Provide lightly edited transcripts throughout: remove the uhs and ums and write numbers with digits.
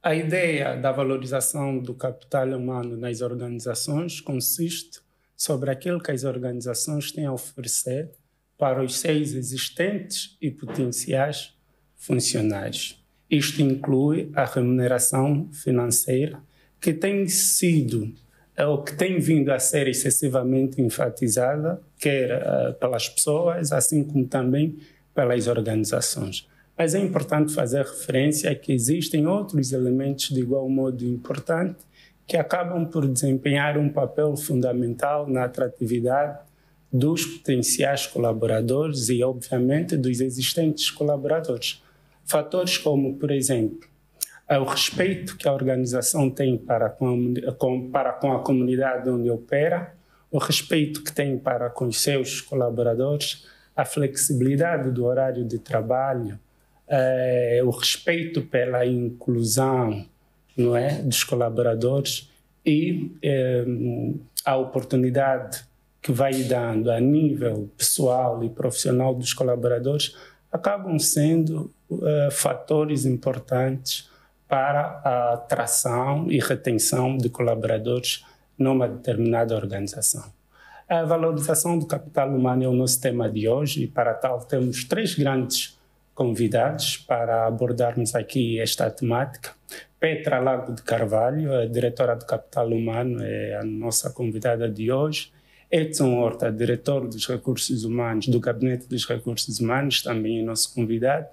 A ideia da valorização do capital humano nas organizações consiste sobre aquilo que as organizações têm a oferecer para os seus existentes e potenciais funcionários. Isto inclui a remuneração financeira, que tem sido ou que tem vindo a ser excessivamente enfatizada, quer pelas pessoas, assim como também pelas organizações. Mas é importante fazer referência a que existem outros elementos de igual modo importante que acabam por desempenhar um papel fundamental na atratividade dos potenciais colaboradores e, obviamente, dos existentes colaboradores. Fatores como, por exemplo, o respeito que a organização tem para com a comunidade onde opera, o respeito que tem para com os seus colaboradores, a flexibilidade do horário de trabalho, o respeito pela inclusão, não é, dos colaboradores e a oportunidade que vai dando a nível pessoal e profissional dos colaboradores acabam sendo fatores importantes para a atração e retenção de colaboradores numa determinada organização. A valorização do capital humano é o nosso tema de hoje e para tal temos 3 grandes convidados para abordarmos aqui esta temática. Petra Lago de Carvalho, a diretora do Capital Humano, é a nossa convidada de hoje. Edson Horta, diretor dos Recursos Humanos, do Gabinete dos Recursos Humanos, também é nosso convidado.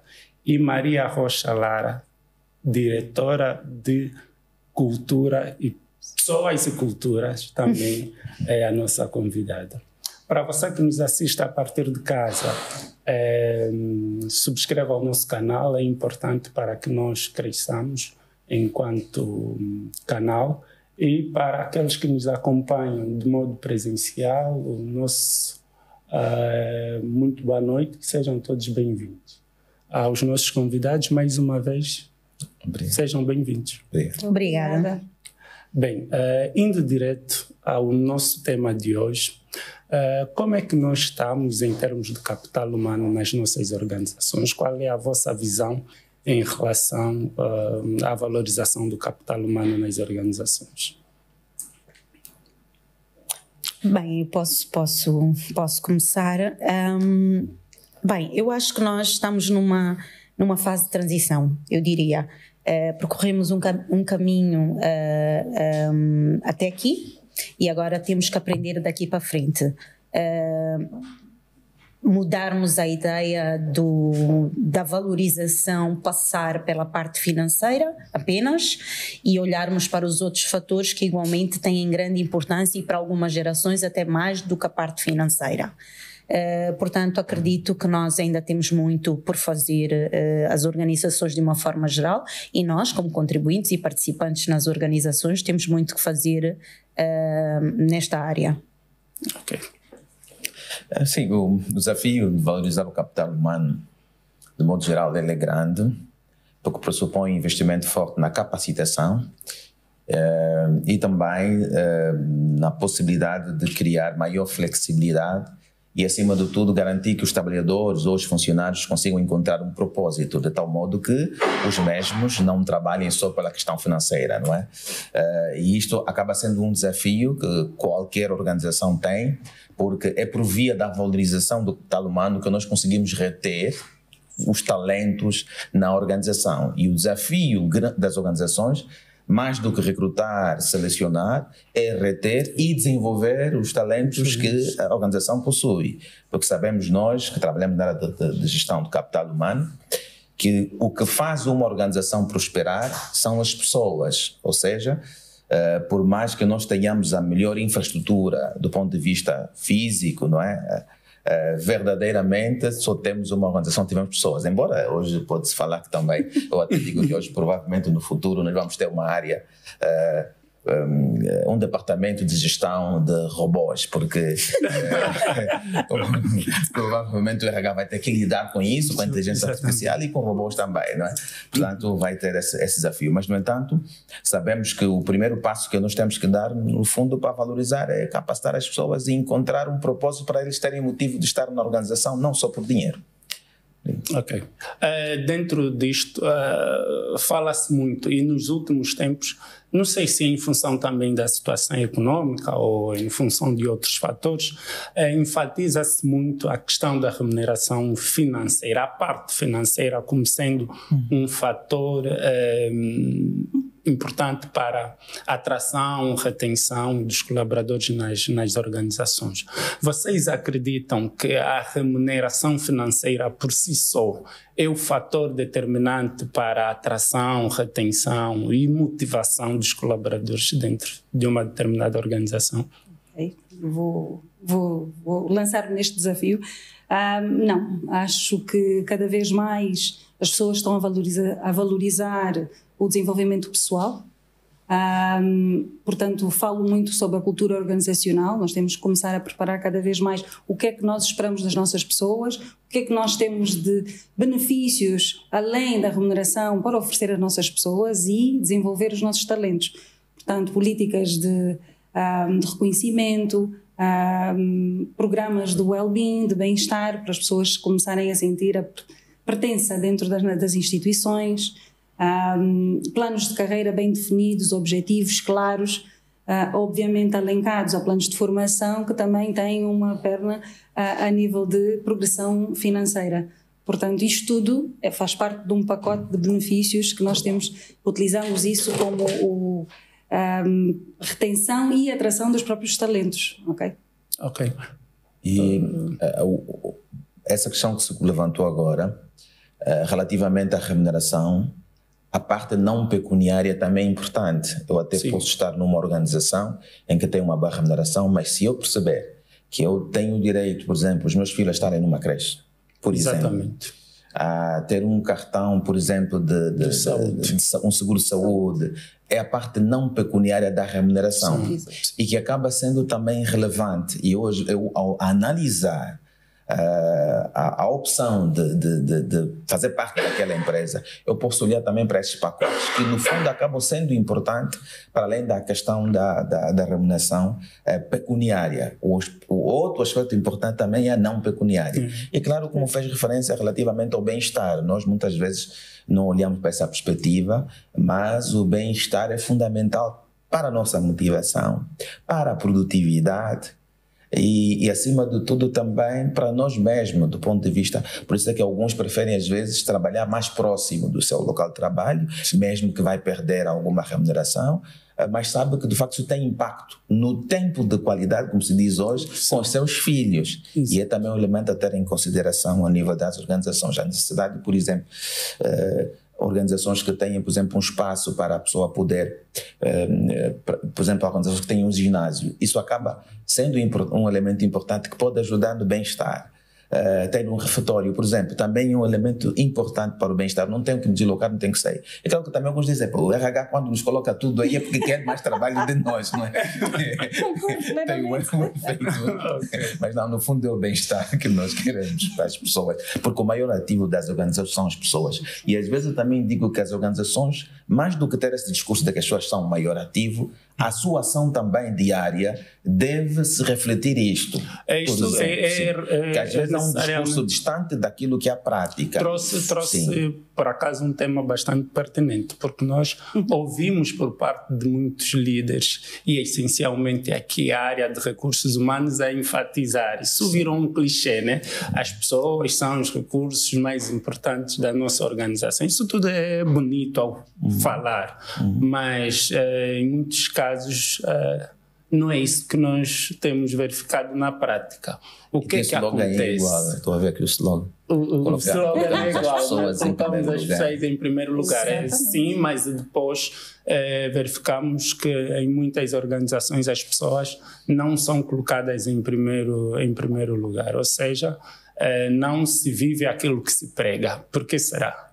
E Maria Rocha Lara, diretora de Cultura e Pessoas e Culturas, também é a nossa convidada. Para você que nos assiste a partir de casa, subscreva o nosso canal, é importante para que nós cresçamos enquanto canal. E para aqueles que nos acompanham de modo presencial, o nosso muito boa noite, que sejam todos bem-vindos. Aos nossos convidados, mais uma vez, obrigado. Sejam bem-vindos. Obrigada. Bem, indo direto ao nosso tema de hoje, como é que nós estamos em termos de capital humano nas nossas organizações? Qual é a vossa visão em relação à valorização do capital humano nas organizações? Bem, posso começar. Bem, eu acho que nós estamos numa fase de transição, eu diria. Percorremos um caminho até aqui e agora temos que aprender daqui para frente. Mudarmos a ideia da valorização, passar pela parte financeira apenas e olharmos para os outros fatores que igualmente têm grande importância e para algumas gerações até mais do que a parte financeira. Portanto, acredito que nós ainda temos muito por fazer, as organizações de uma forma geral, e nós, como contribuintes e participantes nas organizações, temos muito que fazer nesta área. Ok. Sim, o desafio de valorizar o capital humano, de modo geral, ele é grande, porque pressupõe investimento forte na capacitação e também na possibilidade de criar maior flexibilidade e, acima de tudo, garantir que os trabalhadores ou os funcionários consigam encontrar um propósito, de tal modo que os mesmos não trabalhem só pela questão financeira, não é? E isto acaba sendo um desafio que qualquer organização tem, porque é por via da valorização do capital humano que nós conseguimos reter os talentos na organização. E o desafio das organizações, mais do que recrutar, selecionar, é reter e desenvolver os talentos que a organização possui. Porque sabemos nós, que trabalhamos na área de gestão do capital humano, que o que faz uma organização prosperar são as pessoas, ou seja, por mais que nós tenhamos a melhor infraestrutura do ponto de vista físico, não é? Verdadeiramente só temos uma organização, tivemos pessoas, embora hoje pode-se falar que também, eu até digo que hoje provavelmente no futuro nós vamos ter uma área, um departamento de gestão de robôs, porque provavelmente o RH vai ter que lidar com isso, com a inteligência artificial e com robôs também, não é? Portanto vai ter esse desafio, mas no entanto sabemos que o primeiro passo que nós temos que dar no fundo para valorizar é capacitar as pessoas e encontrar um propósito para eles terem motivo de estar na organização, não só por dinheiro. Ok. Dentro disto, fala-se muito, e nos últimos tempos, não sei se em função também da situação econômica ou em função de outros fatores, enfatiza-se muito a questão da remuneração financeira, a parte financeira como sendo um fator importante para a atração, retenção dos colaboradores nas organizações. Vocês acreditam que a remuneração financeira por si só é o fator determinante para a atração, retenção e motivação dos colaboradores dentro de uma determinada organização? Okay. Vou lançar-me neste desafio. Não, acho que cada vez mais as pessoas estão a valorizar o desenvolvimento pessoal. Portanto, falo muito sobre a cultura organizacional. Nós temos que começar a preparar cada vez mais o que é que nós esperamos das nossas pessoas, o que é que nós temos de benefícios além da remuneração para oferecer às nossas pessoas e desenvolver os nossos talentos. Portanto, políticas de reconhecimento, programas de well-being, de bem-estar, para as pessoas começarem a sentir a pertença dentro das instituições, planos de carreira bem definidos, objetivos claros, obviamente alencados a planos de formação que também têm uma perna a nível de progressão financeira. Portanto, isto tudo faz parte de um pacote de benefícios que nós temos, utilizamos isso como retenção e atração dos próprios talentos, ok? Ok. E essa questão que se levantou agora, relativamente à remuneração, a parte não pecuniária também é importante. Eu até posso estar numa organização em que tem uma boa remuneração, mas se eu perceber que eu tenho o direito, por exemplo, os meus filhos estarem numa creche, por exemplo, a ter um cartão, por exemplo, de um seguro de saúde, é a parte não pecuniária da remuneração. Sim. E que acaba sendo também relevante. E hoje, eu, ao analisar a opção de fazer parte daquela empresa, eu posso olhar também para esses pacotes que no fundo acabam sendo importantes para além da questão da remuneração pecuniária. O outro aspecto importante também é a não pecuniária. E claro, como fez referência relativamente ao bem-estar, nós muitas vezes não olhamos para essa perspectiva, mas o bem-estar é fundamental para a nossa motivação, para a produtividade, e acima de tudo também para nós mesmos, do ponto de vista, por isso é que alguns preferem às vezes trabalhar mais próximo do seu local de trabalho, mesmo que vai perder alguma remuneração, mas sabe que de facto isso tem impacto no tempo de qualidade, como se diz hoje, com os seus filhos. Isso. E é também um elemento a ter em consideração a nível das organizações. A necessidade, por exemplo, organizações que tenham, por exemplo, um espaço para a pessoa poder, por exemplo, organizações que tenham um ginásio, isso acaba sendo um elemento importante que pode ajudar no bem-estar. Ter um refeitório, por exemplo, também é um elemento importante para o bem-estar. Não tenho que me deslocar, não tenho que sair. É claro que também alguns dizem, o RH quando nos coloca tudo aí é porque quer mais trabalho de nós, não é? Tem um efeito. Mas não, no fundo é o bem-estar que nós queremos para as pessoas, porque o maior ativo das organizações são as pessoas. E às vezes eu também digo que as organizações, mais do que ter esse discurso de que as pessoas são o maior ativo, a sua ação também diária deve se refletir isto. Que às vezes é um discurso distante daquilo que é a prática. Trouxe por acaso um tema bastante pertinente, porque nós ouvimos por parte de muitos líderes, e essencialmente aqui a área de recursos humanos, a enfatizar. Isso virou um clichê, né? As pessoas são os recursos mais importantes da nossa organização. Isso tudo é bonito ao falar, mas em muitos casos não é isso que nós temos verificado na prática. O que é que acontece? É igual, estou a ver aqui o slogan. O slogan é igual, colocamos as pessoas em primeiro lugar. Sim, mas depois verificamos que em muitas organizações as pessoas não são colocadas em primeiro lugar, ou seja, não se vive aquilo que se prega. Por que será?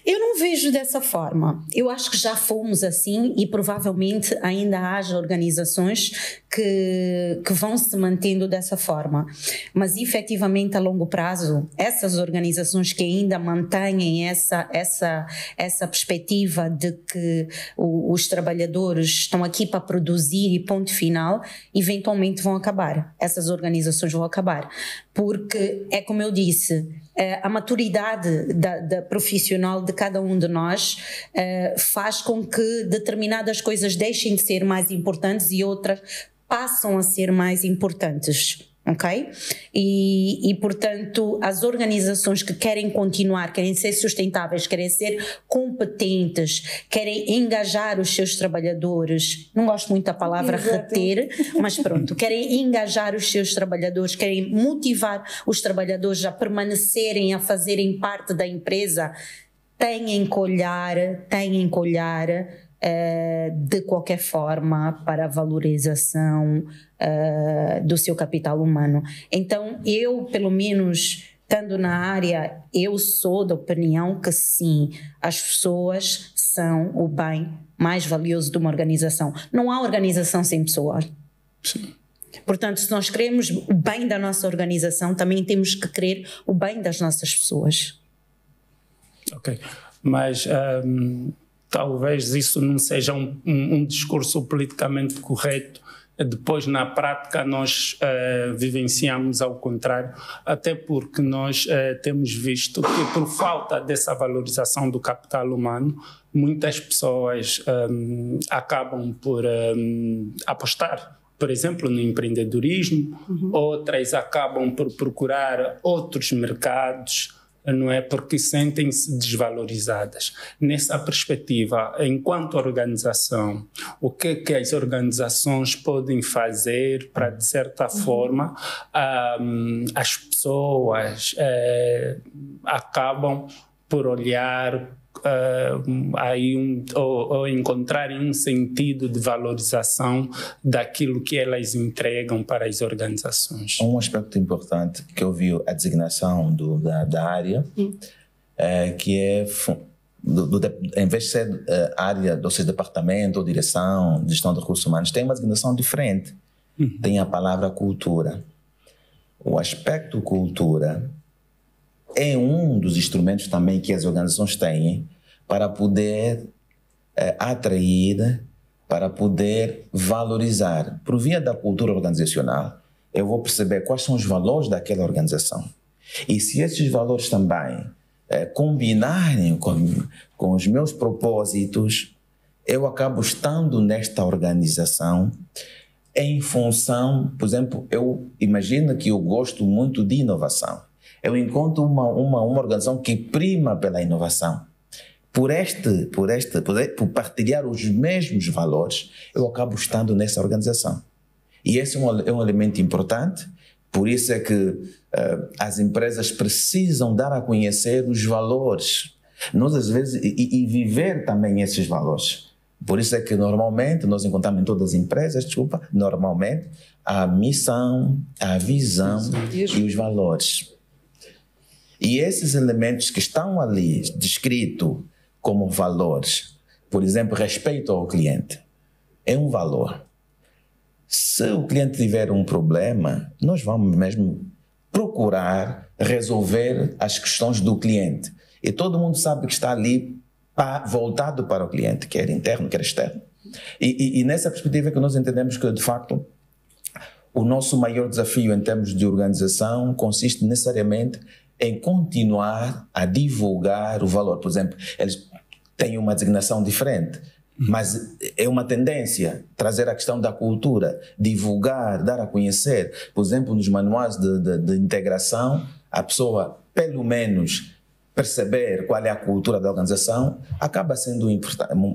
Eu não vejo dessa forma. Eu acho que já fomos assim e provavelmente ainda haja organizações que vão se mantendo dessa forma. Mas efetivamente a longo prazo, essas organizações que ainda mantêm essa perspectiva de que os trabalhadores estão aqui para produzir e ponto final, eventualmente vão acabar. Essas organizações vão acabar. Porque é como eu disse, a maturidade da profissional de cada um de nós faz com que determinadas coisas deixem de ser mais importantes e outras passam a ser mais importantes. Ok? E, portanto, as organizações que querem continuar, querem ser sustentáveis, querem ser competentes, querem engajar os seus trabalhadores, não gosto muito da palavra reter, mas pronto, querem engajar os seus trabalhadores, querem motivar os trabalhadores a permanecerem, a fazerem parte da empresa, têm que olhar de qualquer forma para a valorização do seu capital humano. Então eu, pelo menos estando na área, eu sou da opinião que sim, as pessoas são o bem mais valioso de uma organização. Não há organização sem pessoas. Sim. Portanto, se nós queremos o bem da nossa organização, também temos que querer o bem das nossas pessoas. Ok, mas talvez isso não seja um discurso politicamente correto. Depois, na prática, nós vivenciamos ao contrário, até porque nós temos visto que, por falta dessa valorização do capital humano, muitas pessoas acabam por apostar, por exemplo, no empreendedorismo, outras acabam por procurar outros mercados, não é? Porque sentem-se desvalorizadas. Nessa perspectiva, enquanto organização, o que é que as organizações podem fazer para, de certa forma, as pessoas acabam por olhar ou encontrarem um sentido de valorização daquilo que elas entregam para as organizações? Um aspecto importante que eu vi a designação da área, que é, em vez de ser área do seu departamento ou direção de gestão de recursos humanos, tem uma designação diferente. Tem a palavra cultura. O aspecto cultura é um dos instrumentos também que as organizações têm para poder atrair, para poder valorizar. Por via da cultura organizacional, eu vou perceber quais são os valores daquela organização. E se esses valores também combinarem com os meus propósitos, eu acabo estando nesta organização em função, por exemplo, eu imagino que eu gosto muito de inovação. Eu encontro uma organização que prima pela inovação. Por partilhar os mesmos valores, eu acabo estando nessa organização. E esse é um elemento importante, por isso é que as empresas precisam dar a conhecer os valores, nós às vezes, e viver também esses valores. Por isso é que normalmente nós encontramos em todas as empresas, normalmente, a missão, a visão e os valores. E esses elementos que estão ali descritos como valores, por exemplo, respeito ao cliente, é um valor. Se o cliente tiver um problema, nós vamos mesmo procurar resolver as questões do cliente. E todo mundo sabe que está ali voltado para o cliente, quer interno, quer externo. E nessa perspectiva é que nós entendemos que, de facto, o nosso maior desafio em termos de organização consiste necessariamente em continuar a divulgar o valor. Por exemplo, eles têm uma designação diferente, mas é uma tendência trazer a questão da cultura, divulgar, dar a conhecer. Por exemplo, nos manuais de integração, a pessoa, pelo menos, perceber qual é a cultura da organização acaba sendo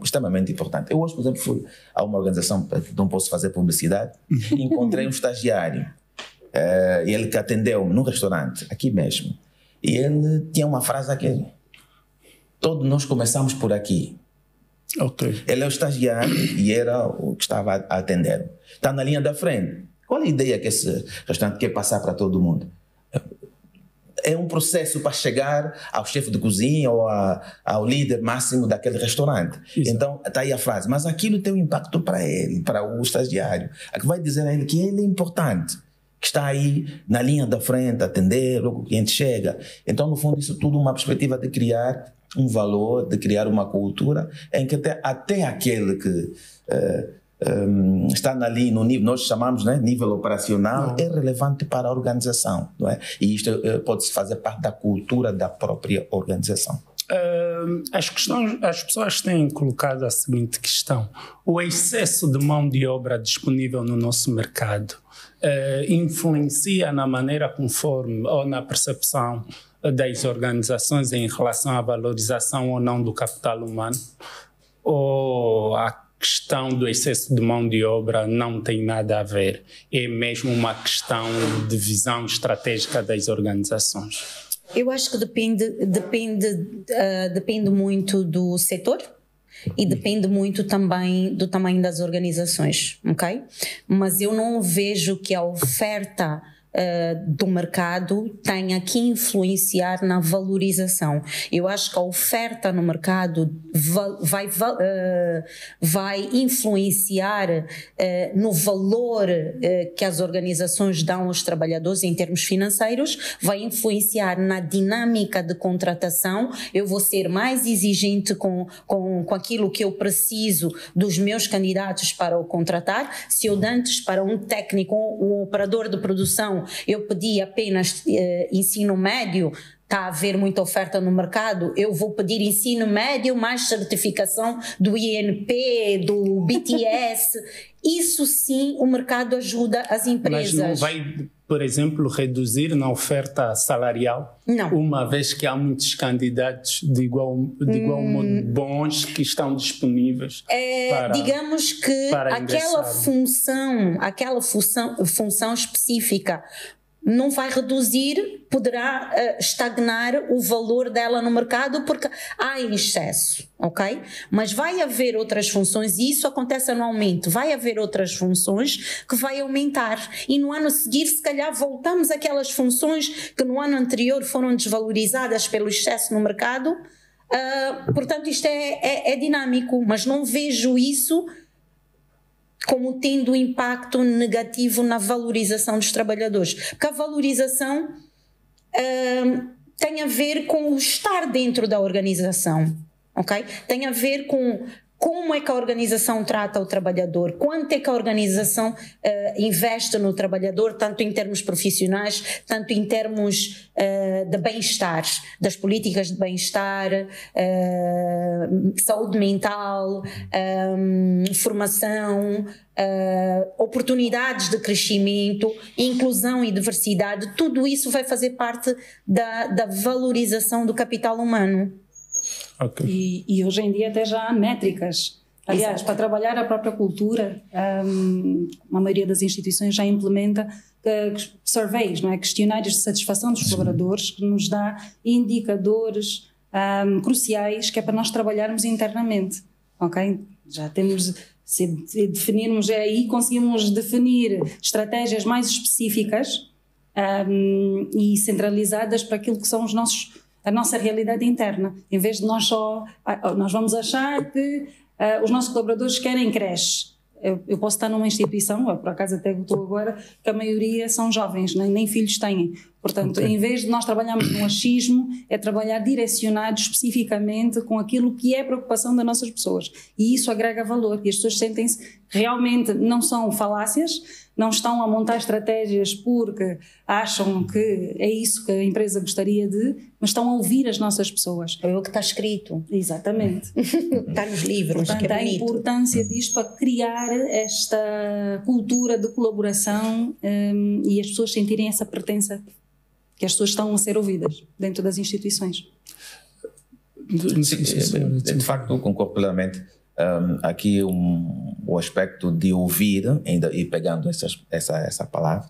extremamente importante. Eu hoje, por exemplo, fui a uma organização, não posso fazer publicidade, encontrei um estagiário, e ele que atendeu num restaurante, aqui mesmo. E ele tinha uma frase aqui: todos nós começamos por aqui. Okay. Ele é o estagiário e era o que estava a atender. Está na linha da frente. Qual a ideia que esse restaurante quer passar para todo mundo? é um processo para chegar ao chefe de cozinha ou ao líder máximo daquele restaurante. Exato. Então, está aí a frase. Mas aquilo tem um impacto para ele, para o estagiário. A que vai dizer a ele que ele é importante, que está aí na linha da frente, atender logo o cliente chega. Então, no fundo, isso tudo é uma perspectiva de criar um valor, de criar uma cultura em que até aquele que está ali no nível, nós chamamos, né, nível operacional, é relevante para a organização, não é? E isto pode-se fazer parte da cultura da própria organização. As pessoas têm colocado a seguinte questão: o excesso de mão de obra disponível no nosso mercado influencia na maneira conforme ou na percepção das organizações em relação à valorização ou não do capital humano? Ou a questão do excesso de mão de obra não tem nada a ver? É mesmo uma questão de visão estratégica das organizações? Eu acho que depende muito do setor e depende muito também do tamanho das organizações, ok? Mas eu não vejo que a oferta do mercado tenha que influenciar na valorização. Eu acho que a oferta no mercado vai influenciar no valor que as organizações dão aos trabalhadores em termos financeiros, vai influenciar na dinâmica de contratação. Eu vou ser mais exigente com aquilo que eu preciso dos meus candidatos para o contratar. Se eu antes para um técnico, um operador de produção, eu pedi apenas ensino médio, está a haver muita oferta no mercado, eu vou pedir ensino médio mais certificação do INP, do BTS. Isso sim, o mercado ajuda as empresas. Mas não vai, por exemplo, reduzir na oferta salarial? Não. Uma vez que há muitos candidatos de igual modo bons que estão disponíveis digamos que aquela função específica não vai reduzir, poderá estagnar o valor dela no mercado porque há em excesso, ok? Mas vai haver outras funções, e isso acontece anualmente, vai haver outras funções que vai aumentar, e no ano a seguir se calhar voltamos àquelas funções que no ano anterior foram desvalorizadas pelo excesso no mercado. Portanto, isto é dinâmico, mas não vejo isso como tendo impacto negativo na valorização dos trabalhadores. Porque a valorização tem a ver com o estar dentro da organização, ok? Tem a ver com como é que a organização trata o trabalhador, quanto é que a organização investe no trabalhador, tanto em termos profissionais, tanto em termos de bem-estar, das políticas de bem-estar, saúde mental, formação, oportunidades de crescimento, inclusão e diversidade. Tudo isso vai fazer parte da valorização do capital humano. Okay. E hoje em dia até já há métricas. Aliás, Exato. Para trabalhar a própria cultura, a maioria das instituições já implementa surveys, não é? Questionários de satisfação dos colaboradores, que nos dá indicadores cruciais que é para nós trabalharmos internamente. Ok? Já temos, se definirmos aí, conseguimos definir estratégias mais específicas e centralizadas para aquilo que são a nossa realidade interna, em vez de nós vamos achar que os nossos colaboradores querem creche. Eu posso estar numa instituição, por acaso até estou agora, que a maioria são jovens, nem filhos têm. Portanto, em vez de nós trabalharmos no achismo, é trabalhar direcionado especificamente com aquilo que é a preocupação das nossas pessoas. E isso agrega valor, e as pessoas sentem-se realmente, não são falácias, não estão a montar estratégias porque acham que é isso que a empresa gostaria mas estão a ouvir as nossas pessoas. É o que está escrito. Exatamente. Está nos livros. Portanto, que é a importância disto para criar esta cultura de colaboração e as pessoas sentirem essa pertença, que as pessoas estão a ser ouvidas dentro das instituições. De facto, concordo plenamente. Aqui o aspecto de ouvir, ainda e pegando essa palavra,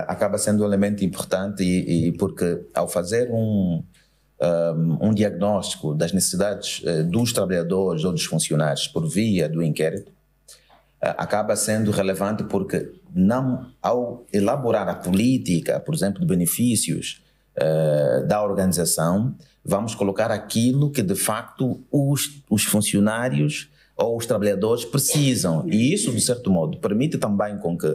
acaba sendo um elemento importante e porque ao fazer um diagnóstico das necessidades dos trabalhadores ou dos funcionários por via do inquérito, acaba sendo relevante porque ao elaborar a política, por exemplo, de benefícios da organização, vamos colocar aquilo que de facto os funcionários ou os trabalhadores precisam. E isso, de certo modo, permite também com que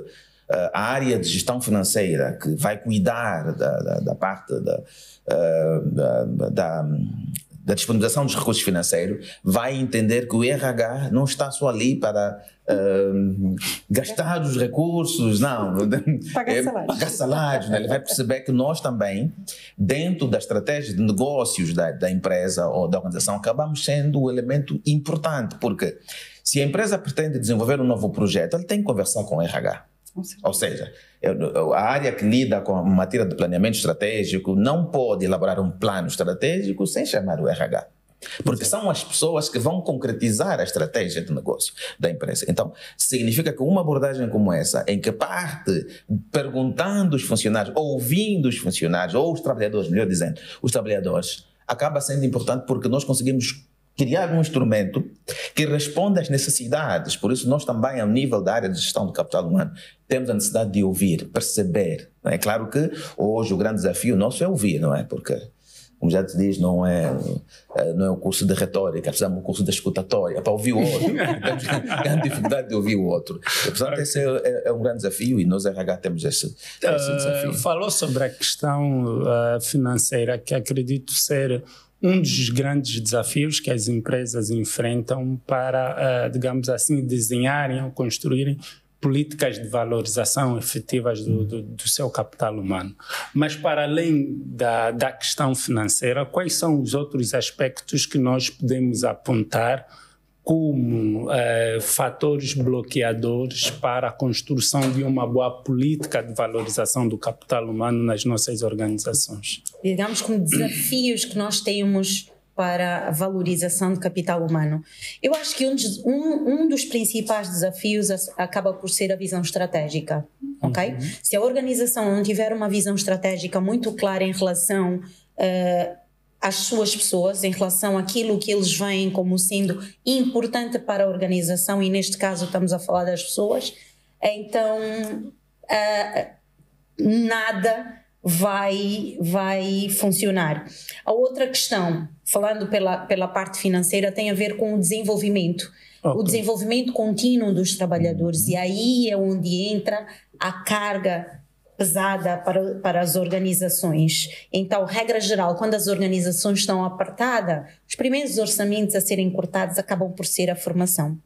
a área de gestão financeira, que vai cuidar da parte da disponibilização dos recursos financeiros, vai entender que o RH não está só ali para gastar os recursos, não, pagar salários. Né? Ele vai perceber que nós também, dentro da estratégia de negócios da empresa ou da organização, acabamos sendo um elemento importante, porque se a empresa pretende desenvolver um novo projeto, ele tem que conversar com o RH. Ou seja, a área que lida com a matéria de planeamento estratégico não pode elaborar um plano estratégico sem chamar o RH. Porque são as pessoas que vão concretizar a estratégia de negócio da empresa. Então, significa que uma abordagem como essa, em que parte perguntando os funcionários, ouvindo os funcionários, ou os trabalhadores, melhor dizendo, os trabalhadores, acaba sendo importante porque nós conseguimos criar um instrumento que responda às necessidades. Por isso, nós também, ao nível da área de gestão do capital humano, temos a necessidade de ouvir, perceber. É claro que hoje o grande desafio nosso é ouvir, não é? Porque, como já te diz, não é o curso de retórica, precisamos do curso de escutatória, para ouvir o outro. Temos grande dificuldade de ouvir o outro. Portanto, esse é um grande desafio e nós, RH, temos esse desafio. Falou sobre a questão financeira, que acredito ser um dos grandes desafios que as empresas enfrentam para, digamos assim, desenharem ou construírem políticas de valorização efetivas do seu capital humano. Mas, para além da questão financeira, quais são os outros aspectos que nós podemos apontar como fatores bloqueadores para a construção de uma boa política de valorização do capital humano nas nossas organizações? Digamos como desafios que nós temos para a valorização do capital humano. Eu acho que um dos principais desafios acaba por ser a visão estratégica, ok? Se a organização não tiver uma visão estratégica muito clara em relação às suas pessoas, em relação àquilo que eles veem como sendo importante para a organização, e neste caso estamos a falar das pessoas, então nada vai funcionar. A outra questão, falando pela parte financeira, tem a ver com o desenvolvimento. Okay. O desenvolvimento contínuo dos trabalhadores, e aí é onde entra a carga pesada para as organizações. Então, regra geral, quando as organizações estão apertadas, os primeiros orçamentos a serem cortados acabam por ser a formação.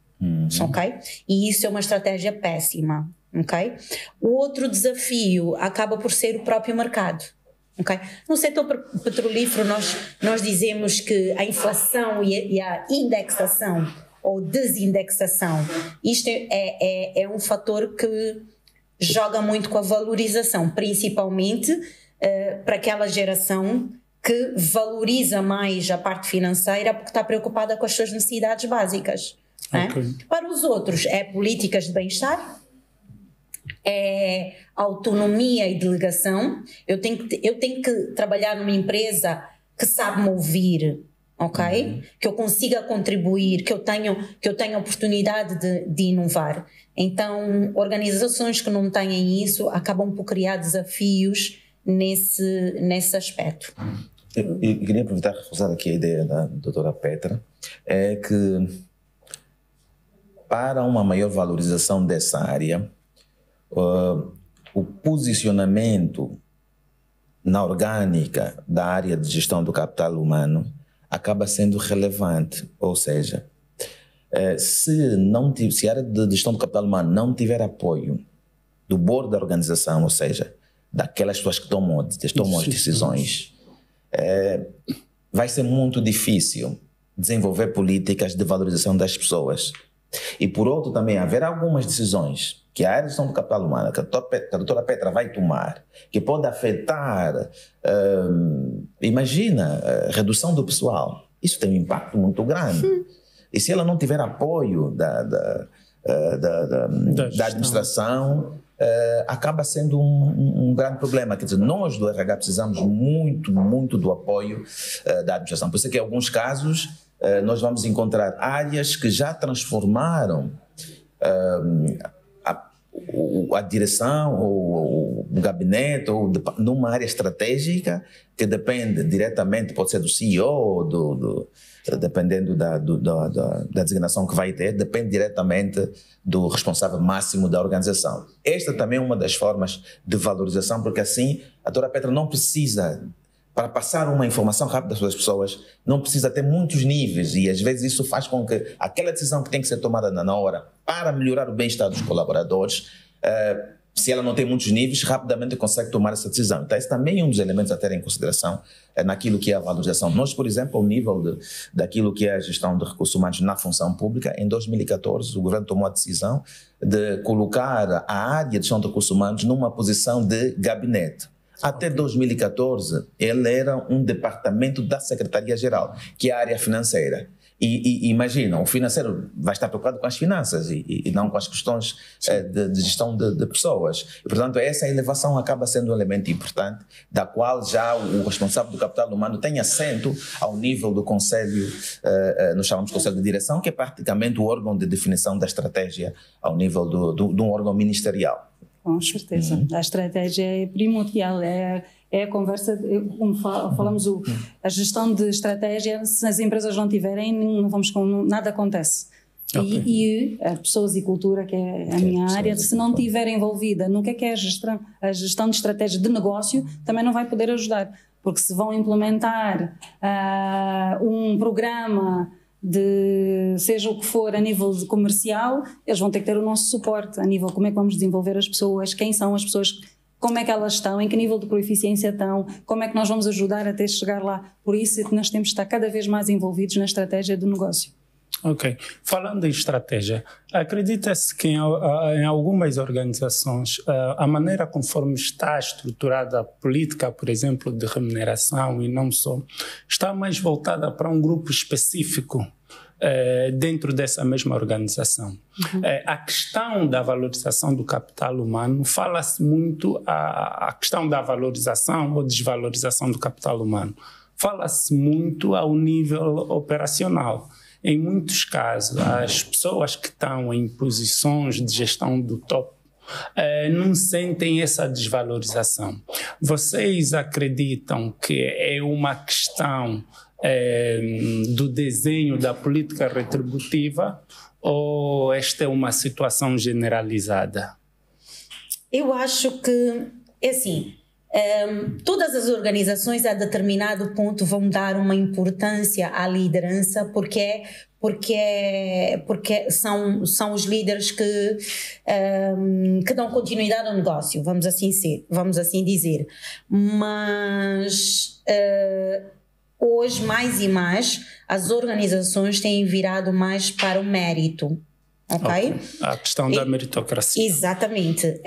Ok? E isso é uma estratégia péssima. Ok? O outro desafio acaba por ser o próprio mercado. Okay? No setor petrolífero, nós dizemos que a inflação e a indexação ou desindexação, isto é um fator que joga muito com a valorização, principalmente para aquela geração que valoriza mais a parte financeira porque está preocupada com as suas necessidades básicas. Okay. Né? Para os outros, é políticas de bem-estar, é autonomia e delegação. Eu tenho que trabalhar numa empresa que sabe me ouvir, ok? Que eu consiga contribuir, que eu tenha oportunidade de inovar. Então, organizações que não têm isso acabam por criar desafios nesse aspecto. Eu queria aproveitar e reforçar aqui a ideia da doutora Petra, é que para uma maior valorização dessa área, o posicionamento na orgânica da área de gestão do capital humano acaba sendo relevante, ou seja, se a área de gestão do capital humano não tiver apoio do board da organização, ou seja, daquelas pessoas que tomam as decisões, vai ser muito difícil desenvolver políticas de valorização das pessoas. E por outro também, haver algumas decisões que a área de gestão do capital humano, que a doutora Petra vai tomar, que pode afetar, imagina, redução do pessoal. Isso tem um impacto muito grande. E se ela não tiver apoio da administração, acaba sendo um grande problema. Quer dizer, nós do RH precisamos muito, muito do apoio da administração. Por isso é que em alguns casos nós vamos encontrar áreas que já transformaram a direção, ou o gabinete, ou numa área estratégica que depende diretamente, pode ser do CEO, dependendo da designação que vai ter, depende diretamente do responsável máximo da organização. Esta também é uma das formas de valorização, porque assim a Doutora Petra não precisa, para passar uma informação rápida para as pessoas, não precisa ter muitos níveis, e às vezes isso faz com que aquela decisão que tem que ser tomada na hora para melhorar o bem-estar dos colaboradores, se ela não tem muitos níveis, rapidamente consegue tomar essa decisão. Então, esse também é um dos elementos a ter em consideração naquilo que é a valorização. Nós, por exemplo, ao nível daquilo que é a gestão de recursos humanos na função pública, em 2014, o governo tomou a decisão de colocar a área de gestão de recursos humanos numa posição de gabinete. Até 2014, ele era um departamento da Secretaria-Geral, que é a área financeira. E imagina, o financeiro vai estar preocupado com as finanças e não com as questões de gestão de pessoas. E, portanto, essa elevação acaba sendo um elemento importante, da qual já o responsável do capital humano tem assento ao nível do conselho, nós chamamos de conselho de direção, que é praticamente o órgão de definição da estratégia ao nível de um órgão ministerial. Com certeza. A estratégia é primordial, é a conversa, como falamos, a gestão de estratégia, se as empresas não tiverem, nada acontece. Okay. E as pessoas e cultura, que é a minha área, se não estiver envolvida no que é a gestão de estratégia de negócio, também não vai poder ajudar. Porque se vão implementar um programa de seja o que for a nível de comercial, eles vão ter que ter o nosso suporte a nível como é que vamos desenvolver as pessoas, quem são as pessoas, como é que elas estão, em que nível de proficiência estão, como é que nós vamos ajudar até chegar lá. Por isso é que nós temos de estar cada vez mais envolvidos na estratégia do negócio. Ok. Falando em estratégia, acredita-se que em algumas organizações a maneira conforme está estruturada a política, por exemplo, de remuneração e não só, está mais voltada para um grupo específico dentro dessa mesma organização. Uhum. A questão da valorização do capital humano, fala-se muito a questão da valorização ou desvalorização do capital humano, fala-se muito ao nível operacional. Em muitos casos, as pessoas que estão em posições de gestão do topo não sentem essa desvalorização. Vocês acreditam que é uma questão do desenho da política retributiva ou esta é uma situação generalizada? Eu acho que, é assim, todas as organizações a determinado ponto vão dar uma importância à liderança porque são os líderes que dão continuidade ao negócio, vamos assim dizer. Mas hoje, mais e mais, as organizações têm virado mais para o mérito. Okay? A questão da meritocracia. Exatamente.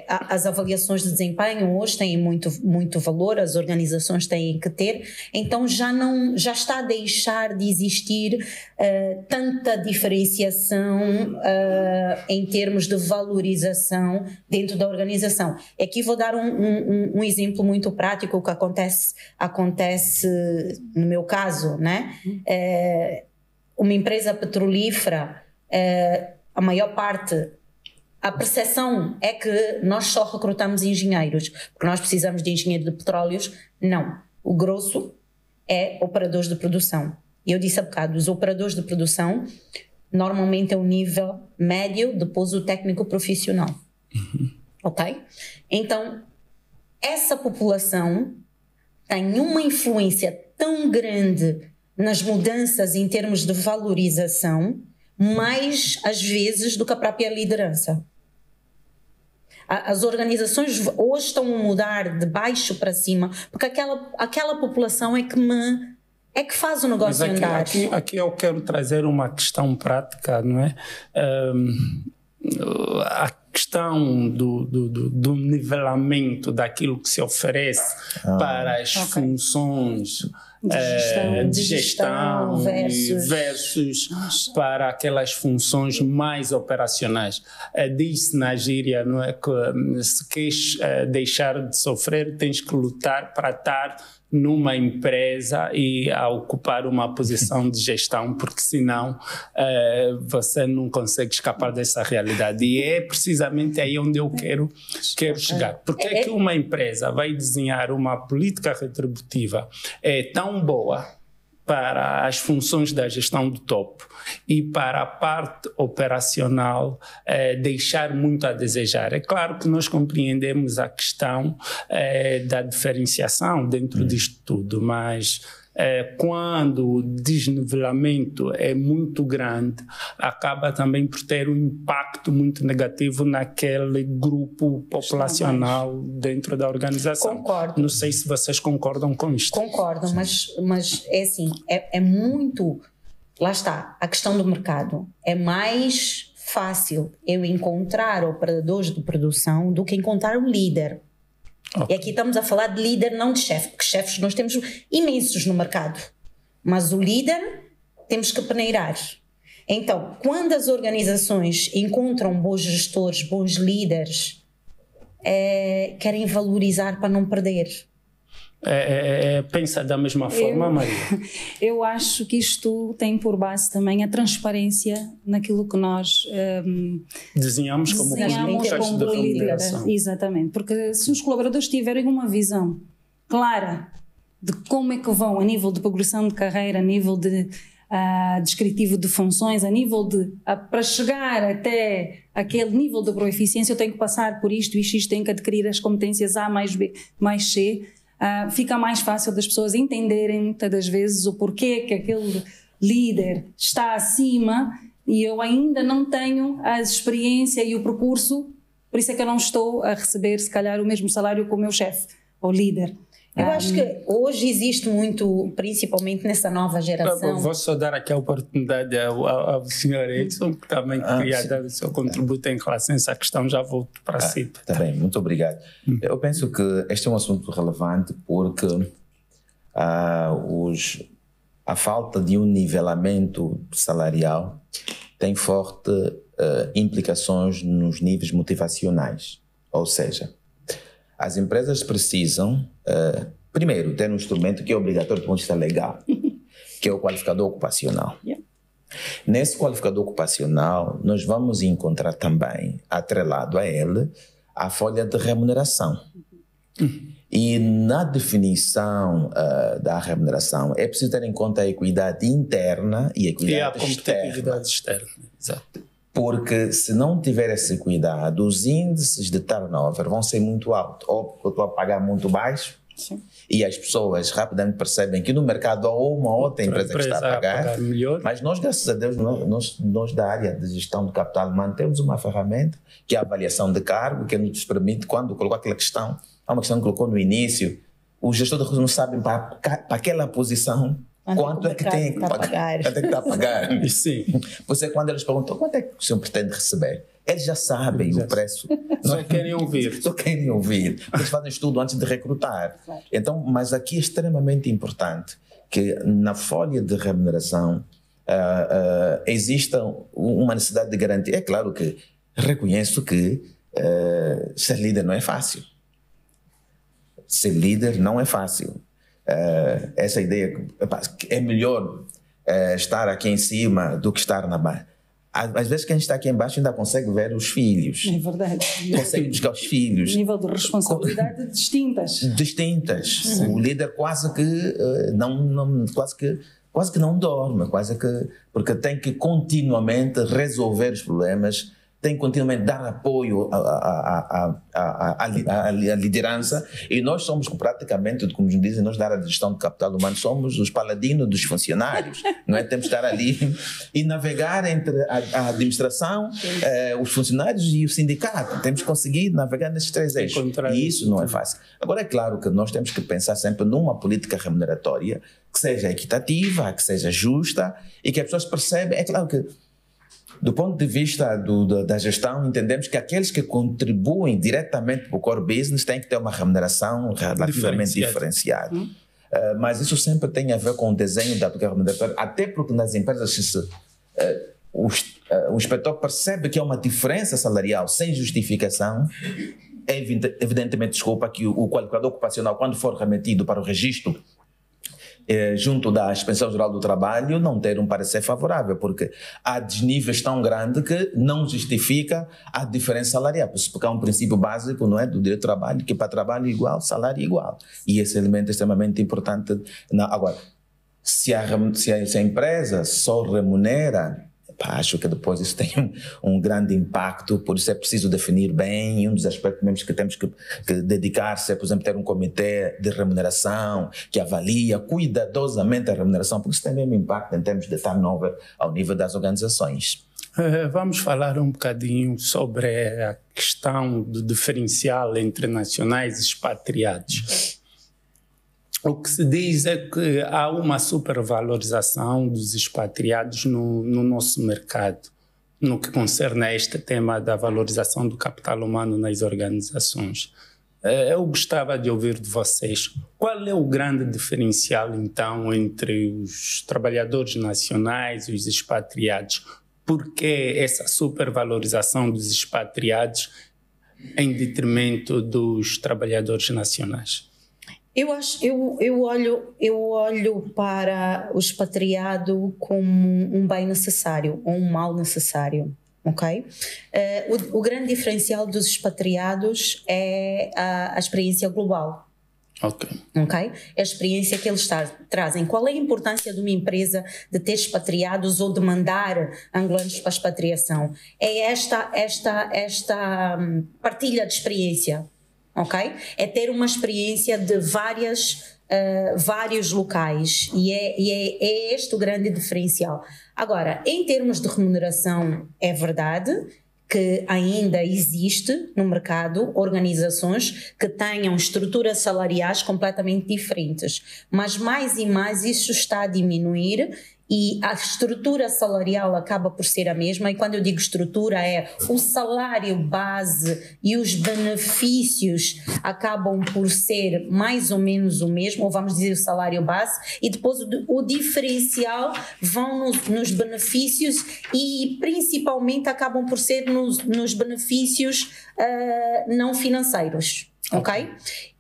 As avaliações de desempenho hoje têm muito valor, as organizações têm que ter, então já está a deixar de existir tanta diferenciação em termos de valorização dentro da organização. Aqui vou dar um exemplo muito prático, o que acontece no meu caso, né? Uma empresa petrolífera, a maior parte, a percepção é que nós só recrutamos engenheiros, porque nós precisamos de engenheiro de petróleos. Não, o grosso é operadores de produção. Eu disse há bocado, os operadores de produção normalmente é o nível médio, depois o técnico profissional. Uhum. Ok? Então, essa população tem uma influência tão grande nas mudanças em termos de valorização, mais às vezes do que a própria liderança. As organizações hoje estão a mudar de baixo para cima, porque aquela população é que faz o negócio andar. Aqui eu quero trazer uma questão prática, não é? A questão do nivelamento daquilo que se oferece para as funções de gestão versus para aquelas funções mais operacionais. Diz-se na gíria, não é, que se queres deixar de sofrer, tens que lutar para estar numa empresa e a ocupar uma posição de gestão, porque senão você não consegue escapar dessa realidade. E é precisamente aí onde eu quero chegar. Por que é que uma empresa vai desenhar uma política retributiva tão boa para as funções da gestão do topo e para a parte operacional deixar muito a desejar? É claro que nós compreendemos a questão da diferenciação dentro disto tudo, mas quando o desnivelamento é muito grande, acaba também por ter um impacto muito negativo naquele grupo populacional dentro da organização. Concordo. Não sei se vocês concordam com isto. Concordo, mas é assim, é muito... Lá está, a questão do mercado. É mais fácil eu encontrar operadores de produção do que encontrar um líder. E aqui estamos a falar de líder, não de chefe, porque chefes nós temos imensos no mercado. Mas o líder temos que peneirar. Então, quando as organizações encontram bons gestores, bons líderes, querem valorizar para não perder. Pensa da mesma forma, Maria? Eu acho que isto tem por base também a transparência naquilo que nós desenhamos como políticas de remuneração. Exatamente, porque se os colaboradores tiverem uma visão clara de como é que vão a nível de progressão de carreira, a nível de descritivo de funções, a nível de para chegar até aquele nível de proeficiência eu tenho que passar por isto, tenho que adquirir as competências A mais B mais C. Fica mais fácil das pessoas entenderem muitas das vezes o porquê que aquele líder está acima e eu ainda não tenho a experiência e o percurso, por isso é que eu não estou a receber se calhar o mesmo salário que o meu chefe ou líder. Eu acho que hoje existe muito, principalmente nessa nova geração. Vou só dar aqui a oportunidade ao senhor Edson, que também queria dar o seu contributo em relação a essa questão. Já volto para si. Está bem, muito obrigado. Eu penso que este é um assunto relevante porque a falta de um nivelamento salarial tem fortes implicações nos níveis motivacionais. Ou seja, as empresas precisam, primeiro, ter um instrumento que é obrigatório do ponto de vista legal, que é o qualificador ocupacional. Nesse qualificador ocupacional, nós vamos encontrar também, atrelado a ele, a folha de remuneração. E na definição da remuneração, é preciso ter em conta a equidade interna e a equidade competitividade externa. Exato. Porque se não tiver esse cuidado, os índices de turnover vão ser muito altos. Ou porque eu estou a pagar muito baixo. Sim. E as pessoas rapidamente percebem que no mercado há uma outra empresa que está a pagar melhor. Mas nós, graças a Deus, nós da área de gestão do capital humano temos uma ferramenta que é a avaliação de cargo, que nos permite, quando colocou aquela questão, há uma questão que colocou no início, o gestor de recursos não sabe para aquela posição quanto é que tem que pagar. Sim. Você, quando eles perguntam quanto é que o senhor pretende receber, eles já sabem o preço. Só querem ouvir. Só querem ouvir. Eles fazem estudo antes de recrutar. Claro. Então, mas aqui é extremamente importante que na folha de remuneração exista uma necessidade de garantia. É claro que reconheço que ser líder não é fácil. Ser líder não é fácil. Essa ideia que é melhor estar aqui em cima do que estar na base. Às vezes quem está aqui embaixo ainda consegue ver os filhos. É verdade. Consegue buscar os filhos. Nível de responsabilidade distintas. Distintas. O líder quase que não dorme, porque tem que continuamente resolver os problemas, tem que continuamente dar apoio à liderança, e nós somos praticamente, como nos dizem, nós da área de gestão do capital humano, somos os paladinos dos funcionários, não é? Temos que estar ali e navegar entre a administração, os funcionários e o sindicato. Temos que conseguir navegar nesses três eixos. E isso não é fácil. Agora, é claro que nós temos que pensar sempre numa política remuneratória que seja equitativa, que seja justa e que as pessoas percebam. É claro que do ponto de vista da gestão, entendemos que aqueles que contribuem diretamente para o core business têm que ter uma remuneração relativamente diferenciada. Mas isso sempre tem a ver com o desenho da política remuneratória, até porque nas empresas o inspetor percebe que há uma diferença salarial sem justificação, evidentemente, desculpa, que o qualificador ocupacional, quando for remetido para o registro junto da Inspeção Geral do Trabalho, não ter um parecer favorável, porque há desníveis tão grandes que não justifica a diferença salarial, porque há um princípio básico, não é, do direito do trabalho, que para trabalho igual, salário igual. E esse elemento é extremamente importante. Agora, se a empresa só remunera, acho que depois isso tem um grande impacto, por isso é preciso definir bem, e um dos aspectos mesmo que temos que dedicar-se é, por exemplo, ter um comitê de remuneração que avalia cuidadosamente a remuneração, porque isso tem mesmo impacto em termos de turnover ao nível das organizações. Vamos falar um bocadinho sobre a questão do diferencial entre nacionais e expatriados. O que se diz é que há uma supervalorização dos expatriados no nosso mercado, no que concerne a este tema da valorização do capital humano nas organizações. Eu gostava de ouvir de vocês qual é o grande diferencial, então, entre os trabalhadores nacionais e os expatriados. Por que essa supervalorização dos expatriados em detrimento dos trabalhadores nacionais? Eu olho para o expatriado como um bem necessário ou um mal necessário, ok? O grande diferencial dos expatriados é a experiência global. Ok. É a experiência que eles trazem. Qual é a importância de uma empresa de ter expatriados ou de mandar angolanos para a expatriação? É esta partilha de experiência. Okay? É ter uma experiência de vários locais e é este o grande diferencial. Agora, em termos de remuneração, é verdade que ainda existe no mercado organizações que tenham estruturas salariais completamente diferentes, mas mais e mais isso está a diminuir e a estrutura salarial acaba por ser a mesma, e quando eu digo estrutura é o salário base e os benefícios acabam por ser mais ou menos o mesmo, ou vamos dizer o salário base, e depois o diferencial vão nos benefícios e principalmente acabam por ser nos benefícios não financeiros, ok?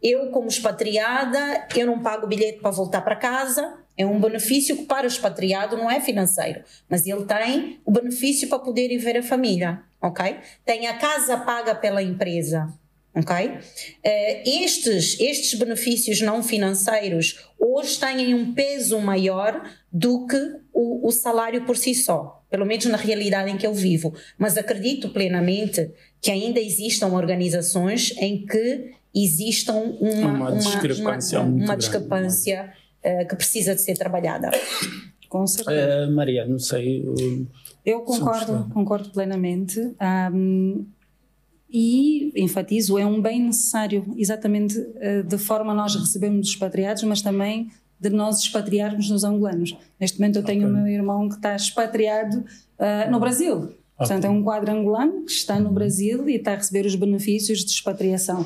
Eu como expatriada, eu não pago bilhete para voltar para casa. É um benefício que para o expatriado não é financeiro, mas ele tem o benefício para poder ir ver a família, ok? Tem a casa paga pela empresa, ok? Estes benefícios não financeiros hoje têm um peso maior do que o salário por si só, pelo menos na realidade em que eu vivo. Mas acredito plenamente que ainda existam organizações em que existam uma discrepância que precisa de ser trabalhada. Com certeza. Maria, não sei. Eu concordo plenamente e enfatizo, é um bem necessário, exatamente de forma a nós recebemos os expatriados, mas também de nós expatriarmos nos angolanos. Neste momento eu tenho o meu irmão que está expatriado no Brasil. Portanto, é um quadro angolano que está no Brasil e está a receber os benefícios de expatriação.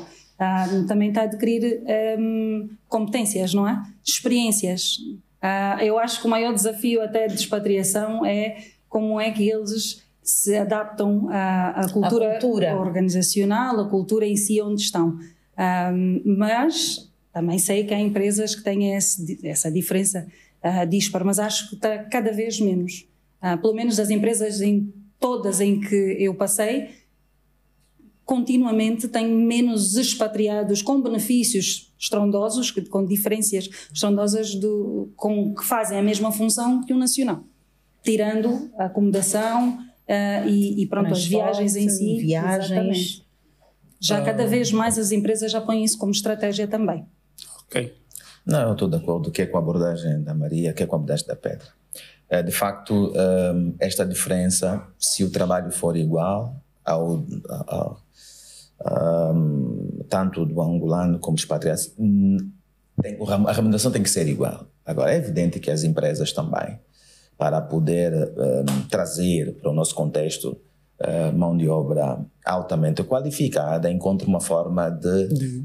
Também está a adquirir competências, não é? Experiências. Eu acho que o maior desafio até de expatriação é como é que eles se adaptam à cultura organizacional, à cultura em si onde estão. Mas também sei que há empresas que têm essa diferença dispar, mas acho que está cada vez menos. Pelo menos das empresas todas em que eu passei, continuamente tem menos expatriados com benefícios estrondosos, com diferenças estrondosas que fazem a mesma função que o nacional, tirando a acomodação e pronto, as viagens em si. Exatamente. Já cada vez mais as empresas já põem isso como estratégia também. Ok. Não, eu estou de acordo, quer com a abordagem da Maria, quer com a abordagem da Pedra. De facto, esta diferença, se o trabalho for igual tanto do angolano como dos expatriados, a remuneração tem que ser igual. Agora, é evidente que as empresas também, para poder trazer para o nosso contexto mão de obra altamente qualificada, encontram uma forma de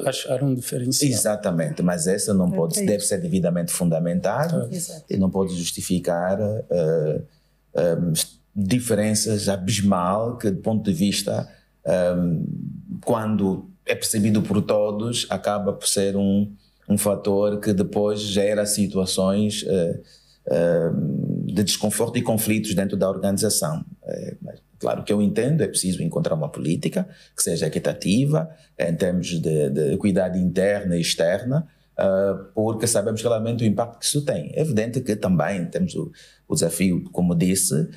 achar um diferencial. Exatamente, mas essa não pode, deve ser devidamente fundamentada e não pode justificar diferenças abismal que, do ponto de vista quando é percebido por todos, acaba por ser um fator que depois gera situações de desconforto e conflitos dentro da organização. Mas, claro que eu entendo, é preciso encontrar uma política que seja equitativa em termos de equidade interna e externa, porque sabemos claramente o impacto que isso tem. É evidente que também temos o desafio, como disse,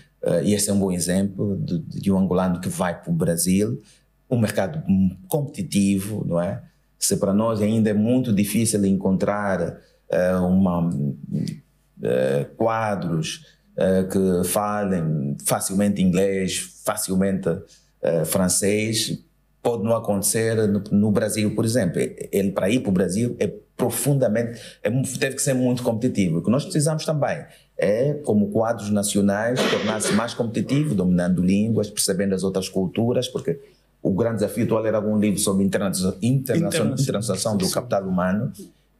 e esse é um bom exemplo de um angolano que vai para o Brasil, um mercado competitivo, não é? Se para nós ainda é muito difícil encontrar quadros que falem facilmente inglês, facilmente francês, pode não acontecer no Brasil, por exemplo. Ele, para ir para o Brasil, teve que ser muito competitivo. O que nós precisamos também é, como quadros nacionais, tornar-se mais competitivo, dominando línguas, percebendo as outras culturas, porque o grande desafio, estou a ler algum livro sobre internacionalização do capital humano,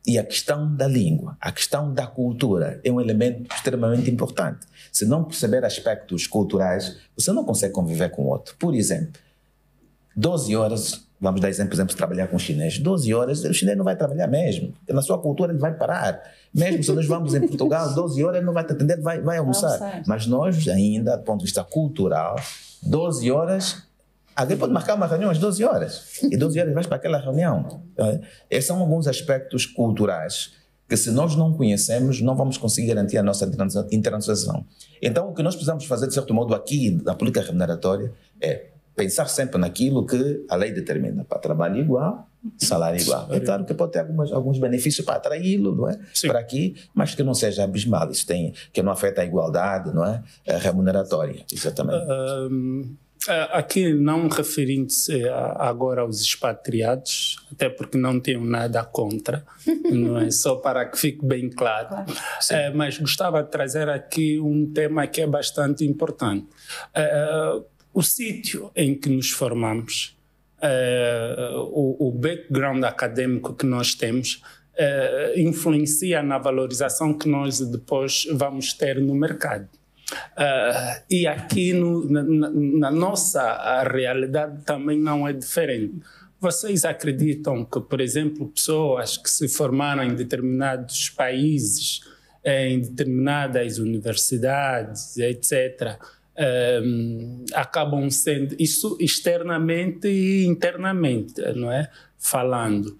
e a questão da língua, a questão da cultura é um elemento extremamente importante. Se não perceber aspectos culturais, você não consegue conviver com o outro. Por exemplo, 12 horas, vamos dar exemplo de trabalhar com o chinês, 12 horas, o chinês não vai trabalhar mesmo, porque na sua cultura ele vai parar. Mesmo se nós vamos em Portugal, 12 horas ele não vai te atender, vai almoçar. Mas nós ainda, do ponto de vista cultural, 12 horas... Alguém pode marcar uma reunião às 12 horas e 12 horas vais para aquela reunião. Esses são alguns aspectos culturais que, se nós não conhecemos, não vamos conseguir garantir a nossa internacionalização. Então, o que nós precisamos fazer, de certo modo, aqui na política remuneratória é pensar sempre naquilo que a lei determina. Para trabalho igual, salário igual. É claro que pode ter alguns benefícios para atraí-lo, não é? Para aqui, mas que não seja abismal. Isso que não afeta a igualdade, não é? A remuneratória, exatamente. Aqui não referindo-se agora aos expatriados, até porque não tenho nada contra, não é? Só para que fique bem claro. Mas gostava de trazer aqui um tema que é bastante importante. O sítio em que nos formamos, o background acadêmico que nós temos, influencia na valorização que nós depois vamos ter no mercado. E aqui na nossa realidade também não é diferente. Vocês acreditam que, por exemplo, pessoas que se formaram em determinados países, em determinadas universidades, etc., acabam sendo isso externamente e internamente, não é? Falando.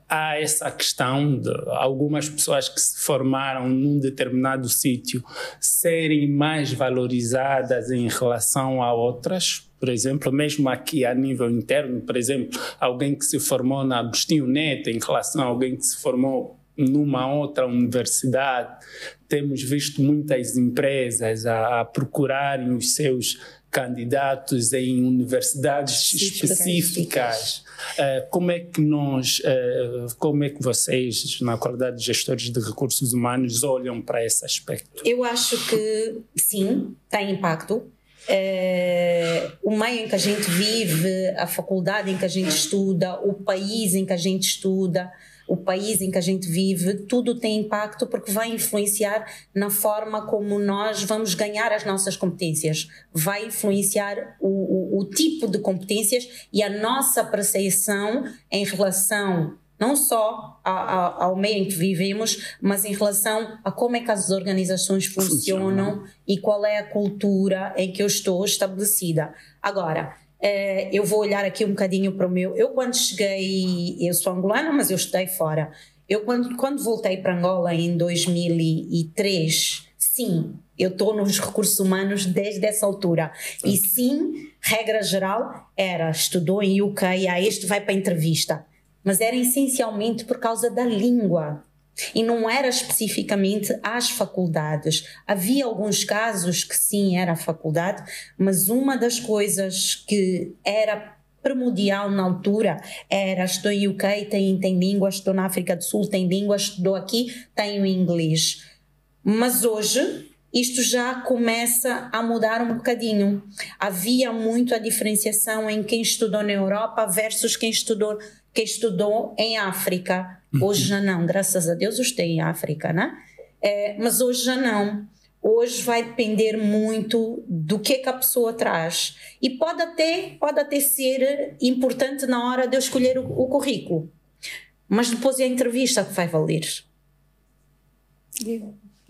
Há essa questão de algumas pessoas que se formaram num determinado sítio serem mais valorizadas em relação a outras, por exemplo, mesmo aqui a nível interno, por exemplo, alguém que se formou na Agostinho Neto em relação a alguém que se formou numa outra universidade. Temos visto muitas empresas a procurarem os seus candidatos em universidades específicas. Como é que vocês, na qualidade de gestores de recursos humanos, olham para esse aspecto? Eu acho que sim, tem impacto. O meio em que a gente vive, a faculdade em que a gente estuda, o país em que a gente estuda, o país em que a gente vive, tudo tem impacto porque vai influenciar na forma como nós vamos ganhar as nossas competências, vai influenciar o tipo de competências e a nossa percepção em relação não só ao meio em que vivemos, mas em relação a como é que as organizações funcionam e qual é a cultura em que eu estou estabelecida. Agora, eu vou olhar aqui um bocadinho para o meu... Eu quando cheguei... Eu sou angolana, mas eu estudei fora. Eu quando voltei para Angola em 2003, sim, eu estou nos recursos humanos desde essa altura. E sim, regra geral, estudou em UK, este vai para a entrevista. Mas era essencialmente por causa da língua. E não era especificamente às faculdades. Havia alguns casos que sim, era a faculdade, mas uma das coisas que era primordial na altura era: estou em UK, tem língua, estou na África do Sul, tem língua, estou aqui, tenho inglês. Mas hoje isto já começa a mudar um bocadinho. Havia muito a diferenciação em quem estudou na Europa versus quem estudou em África. Hoje já não, graças a Deus eu estou em África, né? Mas hoje já não. hoje vai depender muito do que a pessoa traz. E pode até ser importante na hora de eu escolher o currículo. Mas depois é a entrevista que vai valer.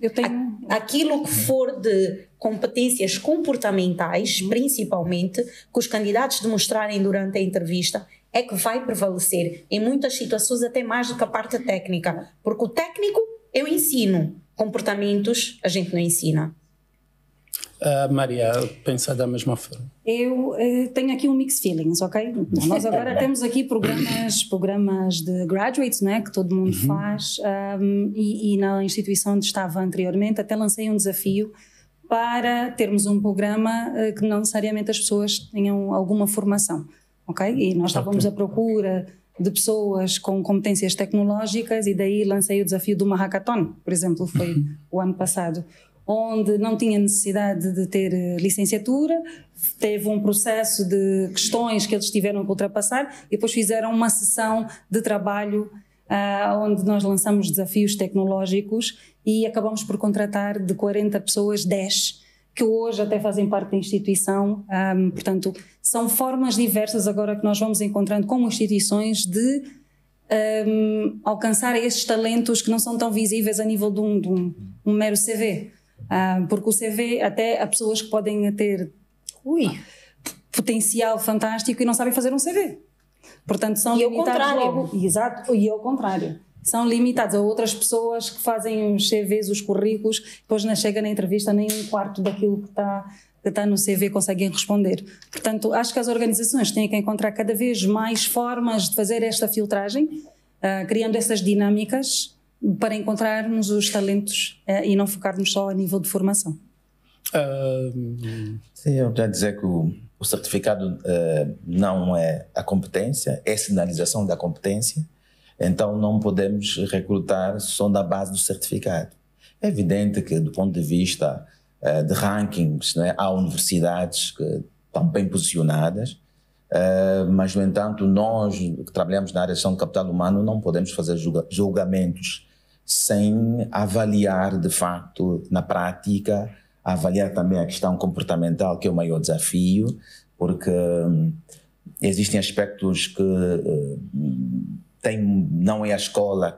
Eu tenho... Aquilo que for de competências comportamentais, principalmente, que os candidatos demonstrarem durante a entrevista, é que vai prevalecer. Em muitas situações, até mais do que a parte técnica. Porque o técnico eu ensino, comportamentos a gente não ensina. Maria, pensa da mesma forma. Eu tenho aqui um mixed feelings, ok? Nós agora temos aqui programas de graduates, né, que todo mundo faz, e na instituição onde estava anteriormente até lancei um desafio para termos um programa que não necessariamente as pessoas tenham alguma formação, ok? E nós estávamos à procura de pessoas com competências tecnológicas e daí lancei o desafio do hackathon, por exemplo, foi o ano passado, onde não tinha necessidade de ter licenciatura, teve um processo de questões que eles tiveram que ultrapassar e depois fizeram uma sessão de trabalho onde nós lançamos desafios tecnológicos e acabamos por contratar de 40 pessoas 10 que hoje até fazem parte da instituição. Portanto, são formas diversas agora que nós vamos encontrando como instituições de alcançar esses talentos que não são tão visíveis a nível de um mero CV. Porque o CV, até há pessoas que podem ter potencial fantástico e não sabem fazer um CV. Portanto, são limitados logo. Exato, e ao contrário. São limitados a outras pessoas que fazem os CVs, os currículos, depois não chega na entrevista nem um quarto daquilo que está no CV conseguem responder. Portanto, acho que as organizações têm que encontrar cada vez mais formas de fazer esta filtragem, criando essas dinâmicas para encontrarmos os talentos e não focarmos só a nível de formação. Sim, eu quero dizer que o certificado não é a competência, é a sinalização da competência, então não podemos recrutar só na base do certificado. É evidente que, do ponto de vista de rankings, né, há universidades que estão bem posicionadas, mas, no entanto, nós que trabalhamos na área de gestão de capital humano não podemos fazer julgamentos sem avaliar, de facto, na prática, avaliar também a questão comportamental, que é o maior desafio, porque existem aspectos que não é a escola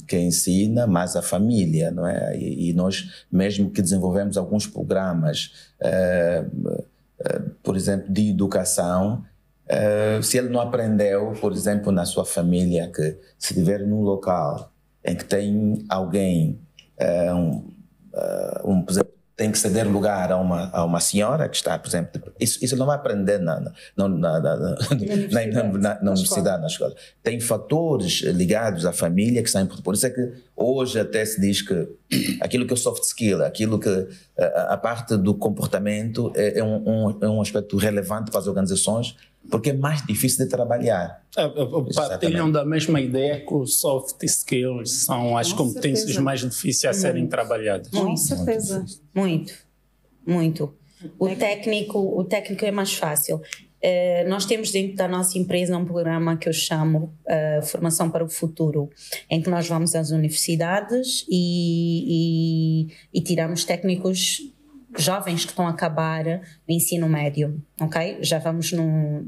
que ensina, mas a família, não é? E nós, mesmo que desenvolvemos alguns programas, por exemplo, de educação, se ele não aprendeu, por exemplo, na sua família, que se estiver num local em que tem alguém, por exemplo, tem que ceder lugar a uma senhora que está, por exemplo, isso não vai aprender na universidade, na escola. Tem fatores ligados à família que são importantes. Por isso é que hoje até se diz que aquilo que é o soft skill, aquilo que a parte do comportamento é um aspecto relevante para as organizações, porque é mais difícil de trabalhar. Partilham da mesma ideia que os soft skills são as competências mais difíceis a serem trabalhadas. Com certeza. Muito. O técnico é mais fácil. Nós temos dentro da nossa empresa um programa que eu chamo Formação para o Futuro, em que nós vamos às universidades e tiramos técnicos jovens que estão a acabar o ensino médio, ok? Já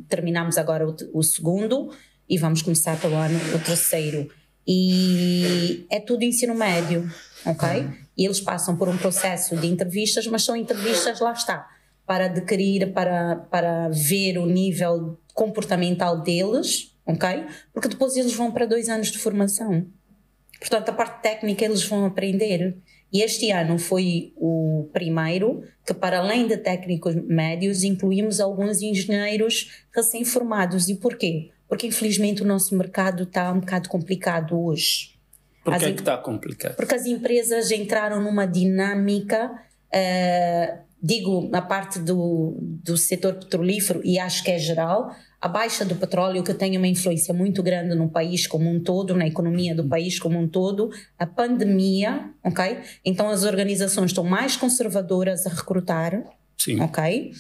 terminamos agora o segundo e vamos começar pelo ano o terceiro. E é tudo ensino médio, ok? E eles passam por um processo de entrevistas, mas são entrevistas, lá está, para adquirir, para ver o nível comportamental deles, ok? Porque depois eles vão para 2 anos de formação. Portanto, a parte técnica eles vão aprender. E este ano foi o primeiro que, para além de técnicos médios, incluímos alguns engenheiros recém-formados. E porquê? Porque, infelizmente, o nosso mercado está um bocado complicado hoje. Por que é que está complicado? Porque as empresas entraram numa dinâmica, na parte do setor petrolífero, e acho que é geral, a baixa do petróleo, que tem uma influência muito grande no país como um todo, na economia do país como um todo, a pandemia, ok? Então as organizações estão mais conservadoras a recrutar, sim, ok?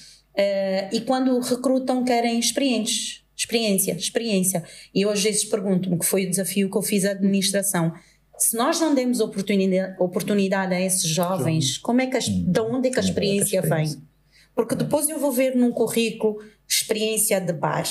E quando recrutam querem experiência. E eu às vezes pergunto-me, que foi o desafio que eu fiz à administração, Se nós não demos oportunidade a esses jovens, como é que de onde é que a experiência vem? Porque depois eu vou ver num currículo experiência de bar,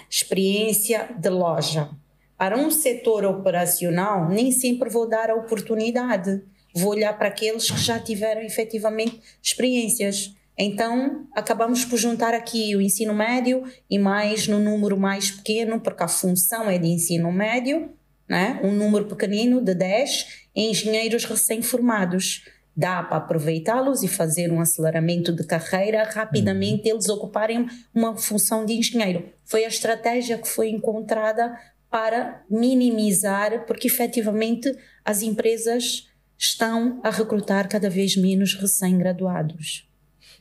experiência de loja. Para um setor operacional, nem sempre vou dar a oportunidade. Vou olhar para aqueles que já tiveram efetivamente experiências. Então, acabamos por juntar aqui o ensino médio e mais no número mais pequeno, porque a função é de ensino médio, né? Um número pequenino de 10 engenheiros recém-formados. Dá para aproveitá-los e fazer um aceleramento de carreira, rapidamente eles ocuparem uma função de engenheiro. Foi a estratégia que foi encontrada para minimizar, porque efetivamente as empresas estão a recrutar cada vez menos recém-graduados.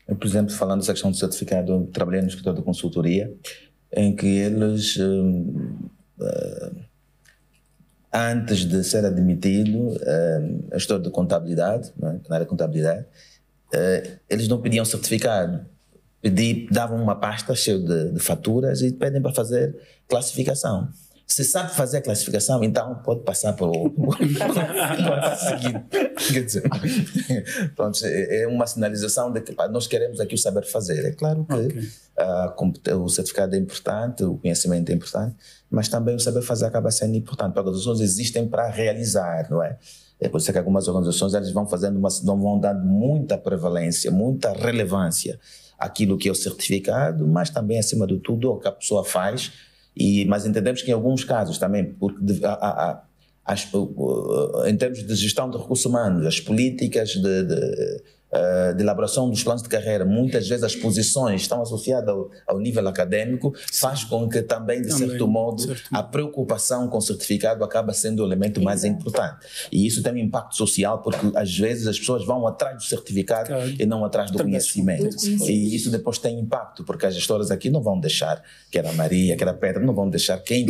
Eu, por exemplo, falando dessa questão do certificado, trabalhei no escritório de consultoria, em que eles... antes de ser admitido, a história de contabilidade, né, na área de contabilidade, eles não pediam certificado. Davam uma pasta cheia de faturas e pedem para fazer classificação. Se sabe fazer a classificação, então pode passar para o seguinte. Quer dizer, pronto, é uma sinalização de que nós queremos aqui o saber fazer. É claro que o certificado é importante, o conhecimento é importante, mas também o saber fazer acaba sendo importante, porque as organizações existem para realizar, não é? É por isso que algumas organizações eles vão vão dando muita prevalência, muita relevância àquilo que é o certificado, mas também, acima de tudo, o que a pessoa faz. Mas entendemos que em alguns casos também, porque em termos de gestão de recursos humanos, as políticas de elaboração dos planos de carreira, muitas vezes as posições estão associadas ao nível acadêmico, faz com que também, de certo modo, a preocupação com o certificado acaba sendo o elemento mais importante. E isso tem um impacto social, porque às vezes as pessoas vão atrás do certificado e não atrás do conhecimento. E isso depois tem impacto, porque as gestoras aqui não vão deixar, quer a Maria, quer a Pedra, não vão deixar quem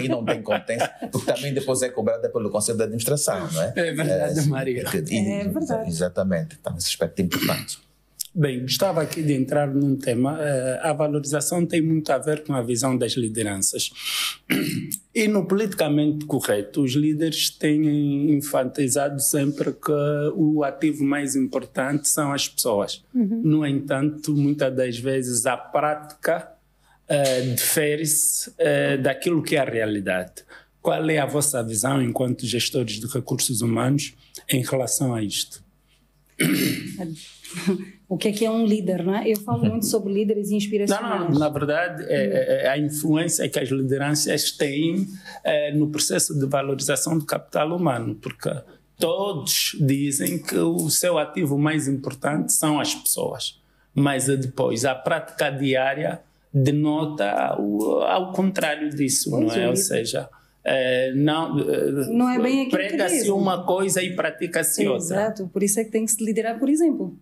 não tem competência, porque também depois é cobrada pelo Conselho de Administração, não é? É verdade, Maria. É verdade. Exatamente. Então, esse aspecto é importante. Bem, gostava aqui de entrar num tema. A valorização tem muito a ver com a visão das lideranças. E no politicamente correto, os líderes têm enfatizado sempre que o ativo mais importante são as pessoas. No entanto, muitas das vezes a prática difere-se daquilo que é a realidade. Qual é a vossa visão enquanto gestores de recursos humanos em relação a isto? O que é um líder, não é? Eu falo muito sobre líderes inspiracionais. Não, na verdade, a influência que as lideranças têm no processo de valorização do capital humano, porque todos dizem que o seu ativo mais importante são as pessoas, mas depois a prática diária denota ao contrário disso, não é? Ou seja... não é bem aquilo que prega-se uma coisa e pratica-se outra. Exato, por isso é que tem que se liderar, por exemplo.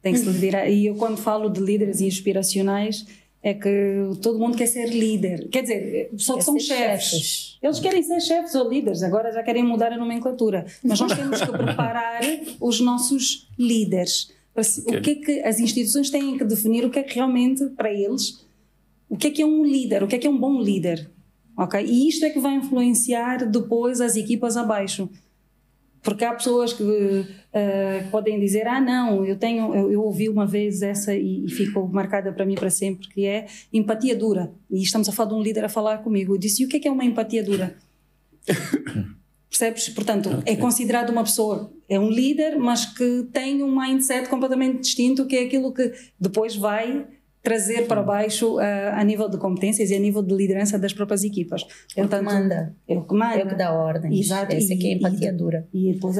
Tem que se liderar. E eu, quando falo de líderes inspiracionais, é que todo mundo quer ser líder. Quer dizer, só que são chefes. Eles querem ser chefes ou líderes, agora já querem mudar a nomenclatura. Mas nós temos que preparar os nossos líderes. O que é que as instituições têm que definir, o que é que realmente, para eles, o que é um líder, o que é um bom líder. Okay? E isto é que vai influenciar depois as equipas abaixo. Porque há pessoas que podem dizer, não, eu ouvi uma vez essa e ficou marcada para mim para sempre, que é empatia dura. E estamos a falar de um líder a falar comigo. Eu disse, e o que é uma empatia dura? Percebes? Portanto, é considerado uma pessoa, é um líder, mas que tem um mindset completamente distinto, que é aquilo que depois vai trazer para baixo a nível de competências e a nível de liderança das próprias equipas. Portanto, é o que manda. É o que dá ordem. Exato. Essa aqui é a empatia dura. E depois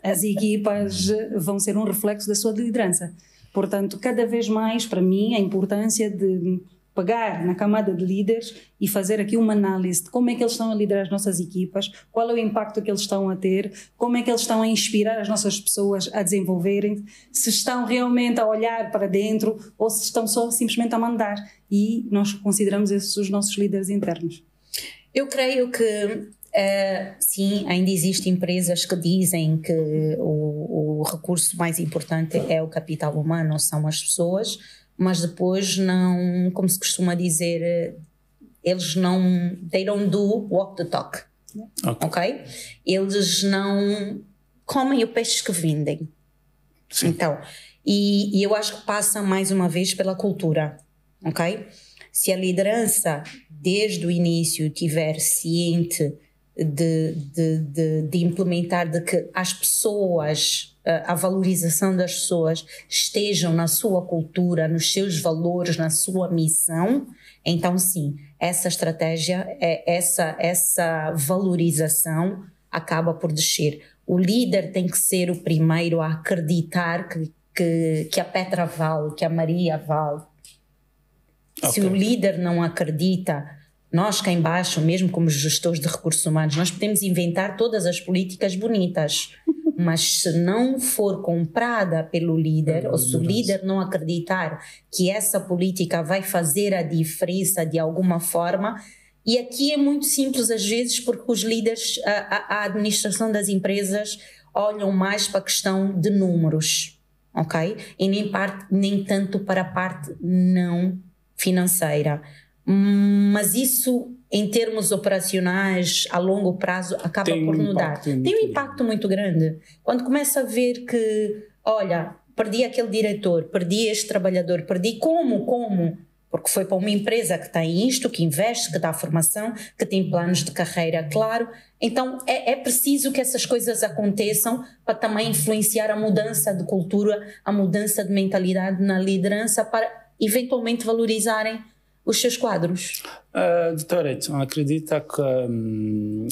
as equipas vão ser um reflexo da sua liderança. Portanto, cada vez mais, para mim, a importância de pegar na camada de líderes e fazer aqui uma análise de como é que eles estão a liderar as nossas equipas, qual é o impacto que eles estão a ter, como é que eles estão a inspirar as nossas pessoas a desenvolverem, se estão realmente a olhar para dentro ou se estão só simplesmente a mandar. E nós consideramos esses os nossos líderes internos. Eu creio que sim, ainda existem empresas que dizem que o recurso mais importante é o capital humano, são as pessoas, mas depois não, como se costuma dizer, eles não, they don't do walk the talk. ok? Eles não comem o peixe que vendem. Sim. Então, e eu acho que passa mais uma vez pela cultura, ok? Se a liderança desde o início tiver ciente de implementar, de que as pessoas, a valorização das pessoas estejam na sua cultura, nos seus valores, na sua missão, então sim, essa estratégia, essa valorização acaba por descer. O líder tem que ser o primeiro a acreditar que a Petra vale, que a Maria vale. Okay. Se o líder não acredita, nós cá embaixo, mesmo como gestores de recursos humanos, nós podemos inventar todas as políticas bonitas, mas se não for comprada pelo líder, ou se o líder não acreditar que essa política vai fazer a diferença de alguma forma, e aqui é muito simples às vezes, porque os líderes, a administração das empresas olham mais para a questão de números, ok? E nem tanto para a parte não financeira. Mas isso, em termos operacionais, a longo prazo, acaba por não dar. Tem um impacto muito grande. Quando começa a ver que, olha, perdi aquele diretor, perdi este trabalhador, perdi como? Porque foi para uma empresa que tem isto, que investe, que dá formação, que tem planos de carreira, claro. Então é preciso que essas coisas aconteçam para também influenciar a mudança de cultura, a mudança de mentalidade na liderança, para eventualmente valorizarem os seus quadros. Doutora Edson, acredita que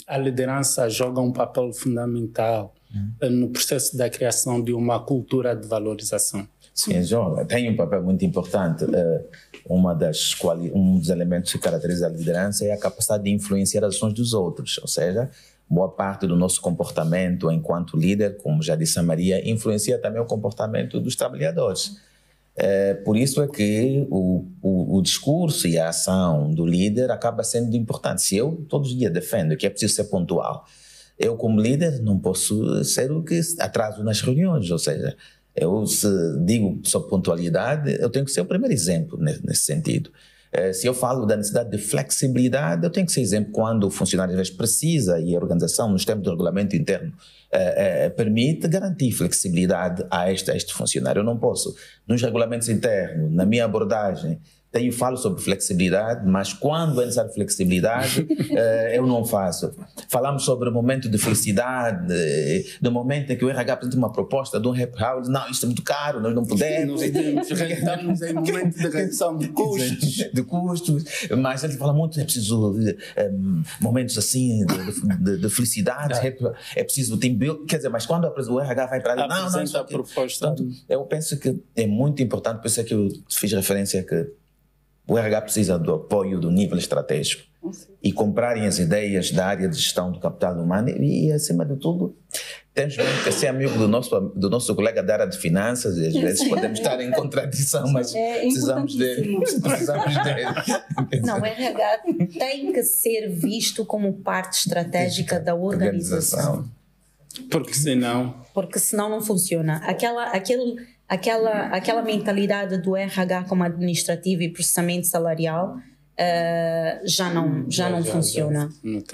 a liderança joga um papel fundamental no processo da criação de uma cultura de valorização? Sim, joga. Tem um papel muito importante. Um dos elementos que caracteriza a liderança é a capacidade de influenciar as ações dos outros, ou seja, boa parte do nosso comportamento enquanto líder, como já disse a Maria, influencia também o comportamento dos trabalhadores. Por isso é que o discurso e a ação do líder acaba sendo importante. Se eu todos os dias defendo que é preciso ser pontual, eu como líder não posso ser o que atraso nas reuniões, ou seja, eu se digo sobre pontualidade, eu tenho que ser o primeiro exemplo nesse sentido. Se eu falo da necessidade de flexibilidade, eu tenho que ser exemplo quando o funcionário às vezes precisa e a organização, nos termos do regulamento interno, permite garantir flexibilidade a este funcionário. Eu não posso, nos regulamentos internos, na minha abordagem, falo sobre flexibilidade, mas quando é necessário flexibilidade, eu não faço. Falamos sobre o momento de felicidade, do momento em que o RH apresenta uma proposta de um happy hour, não, isto é muito caro, nós não podemos. Estamos em momento de redução de custos. De custos, mas ele fala muito, é preciso momentos assim de felicidade, é preciso team building, quer dizer, mas quando o RH vai para ali, apresenta a proposta. Portanto, eu penso que é muito importante, por isso é que eu fiz referência que o RH precisa do apoio do nível estratégico e comprarem as ideias da área de gestão do capital humano e acima de tudo, temos que ser amigo do nosso colega da área de finanças e às vezes podemos estar em contradição, mas precisamos dele. Não, o RH tem que ser visto como parte estratégica da organização. Porque senão não funciona. Aquela mentalidade do RH como administrativo e processamento salarial já não funciona.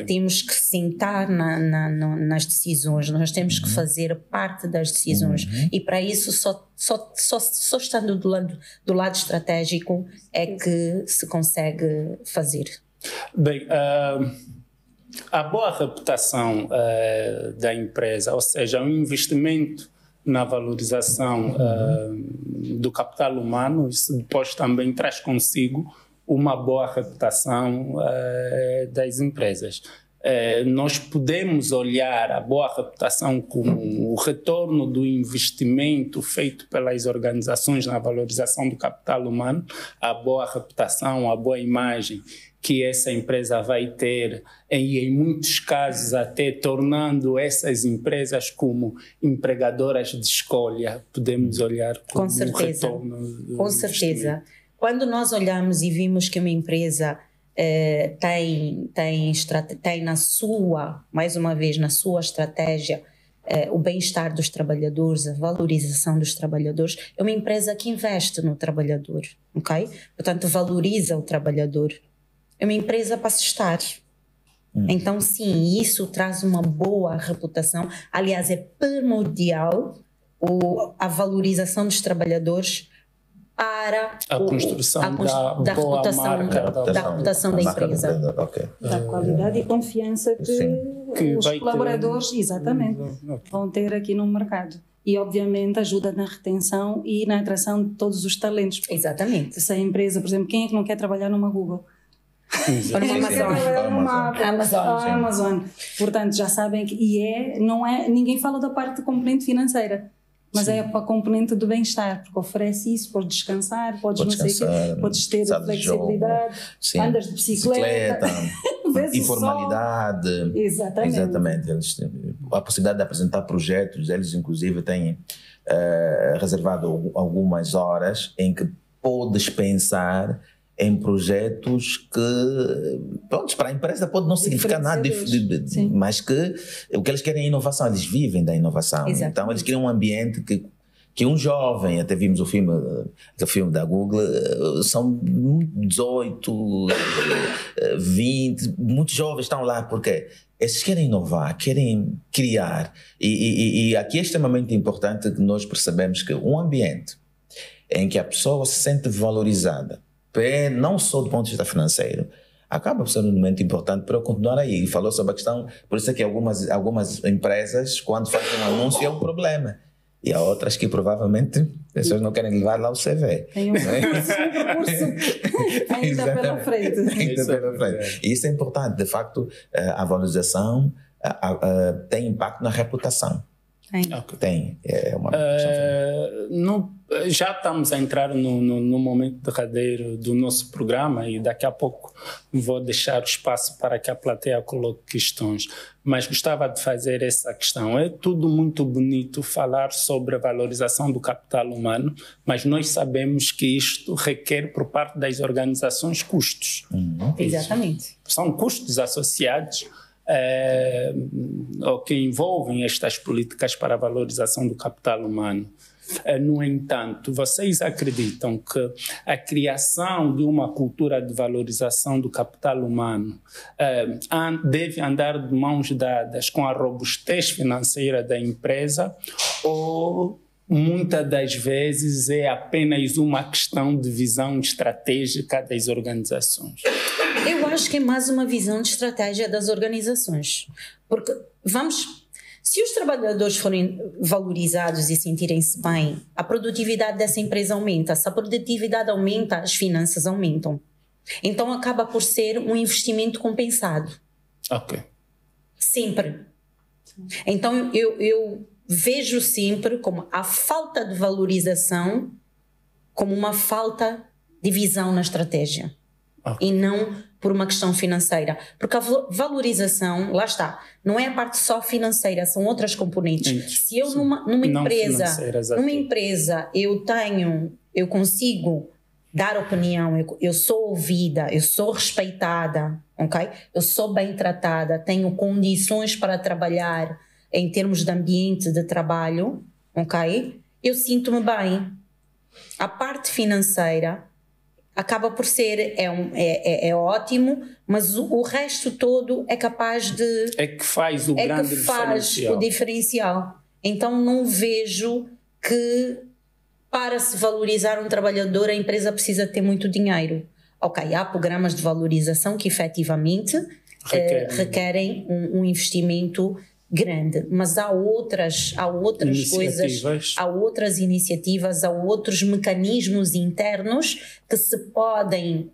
Temos que sentar nas decisões, nós temos que fazer parte das decisões e para isso só estando do lado estratégico é que se consegue fazer. Bem, a boa reputação da empresa, ou seja, um investimento na valorização do capital humano, isso depois também traz consigo uma boa reputação das empresas. Nós podemos olhar a boa reputação como o retorno do investimento feito pelas organizações na valorização do capital humano, a boa reputação, a boa imagem que essa empresa vai ter e em muitos casos até tornando essas empresas como empregadoras de escolha, podemos olhar como com certeza, retorno. Com certeza. Quando nós olhamos e vimos que uma empresa tem na sua, mais uma vez, na sua estratégia o bem-estar dos trabalhadores, a valorização dos trabalhadores, é uma empresa que investe no trabalhador, ok? Portanto, valoriza o trabalhador. É uma empresa para se estar. Então, sim, isso traz uma boa reputação. Aliás, é primordial a valorização dos trabalhadores para a construção da boa reputação, marca, da reputação da empresa. Da qualidade e confiança que os colaboradores vão ter aqui no mercado. E, obviamente, ajuda na retenção e na atração de todos os talentos. Exatamente. Se a empresa, por exemplo, quem é que não quer trabalhar numa Google? Ou numa Amazon. Portanto, já sabem que ninguém fala da parte da componente financeira, mas é para a componente do bem-estar, porque oferece isso, podes descansar, podes podes ter flexibilidade, andas de bicicleta informalidade. Exatamente. A possibilidade de apresentar projetos, eles inclusive têm reservado algumas horas em que podes pensar em projetos que, pronto, para a empresa pode não significar nada, mas que o que eles querem é inovação, eles vivem da inovação. Exatamente. Então eles criam um ambiente que um jovem, até vimos o filme da Google, são 18, 20, muitos jovens estão lá porque eles querem inovar, querem criar. E aqui é extremamente importante que nós percebemos que um ambiente em que a pessoa se sente valorizada, não só do ponto de vista financeiro, acaba por ser um elemento importante para eu continuar aí. E falou sobre a questão, por isso é que algumas empresas, quando fazem um anúncio, é um problema. E há outras que provavelmente as pessoas não querem levar lá o CV. Tem um recurso ainda pela frente. E isso é importante. De facto, a valorização tem impacto na reputação. Tem. É uma já estamos a entrar no momento derradeiro do nosso programa e daqui a pouco vou deixar o espaço para que a plateia coloque questões, mas gostava de fazer essa questão. É tudo muito bonito falar sobre a valorização do capital humano, mas nós sabemos que isto requer por parte das organizações custos. Exatamente. São custos associados ou que envolvem estas políticas para a valorização do capital humano. No entanto, vocês acreditam que a criação de uma cultura de valorização do capital humano deve andar de mãos dadas com a robustez financeira da empresa ou muitas das vezes é apenas uma questão de visão estratégica das organizações? Eu acho que é mais uma visão de estratégia das organizações. Porque, se os trabalhadores forem valorizados e sentirem-se bem, a produtividade dessa empresa aumenta. Se a produtividade aumenta, as finanças aumentam. Então, acaba por ser um investimento compensado. Ok. Sempre. Então, eu vejo sempre como a falta de valorização como uma falta de visão na estratégia. E não por uma questão financeira. Porque a valorização, lá está, não é a parte só financeira, são outras componentes. Se eu numa empresa eu consigo dar opinião, eu sou ouvida, eu sou respeitada, ok? Eu sou bem tratada, tenho condições para trabalhar em termos de ambiente de trabalho, ok? Eu sinto-me bem. A parte financeira acaba por ser, é ótimo, mas o resto todo é capaz de... É que faz o grande diferencial. Então não vejo que para se valorizar um trabalhador a empresa precisa ter muito dinheiro. Ok, há programas de valorização que efetivamente requerem um investimento grande, mas há outras coisas, há outras iniciativas, há outros mecanismos internos que se podem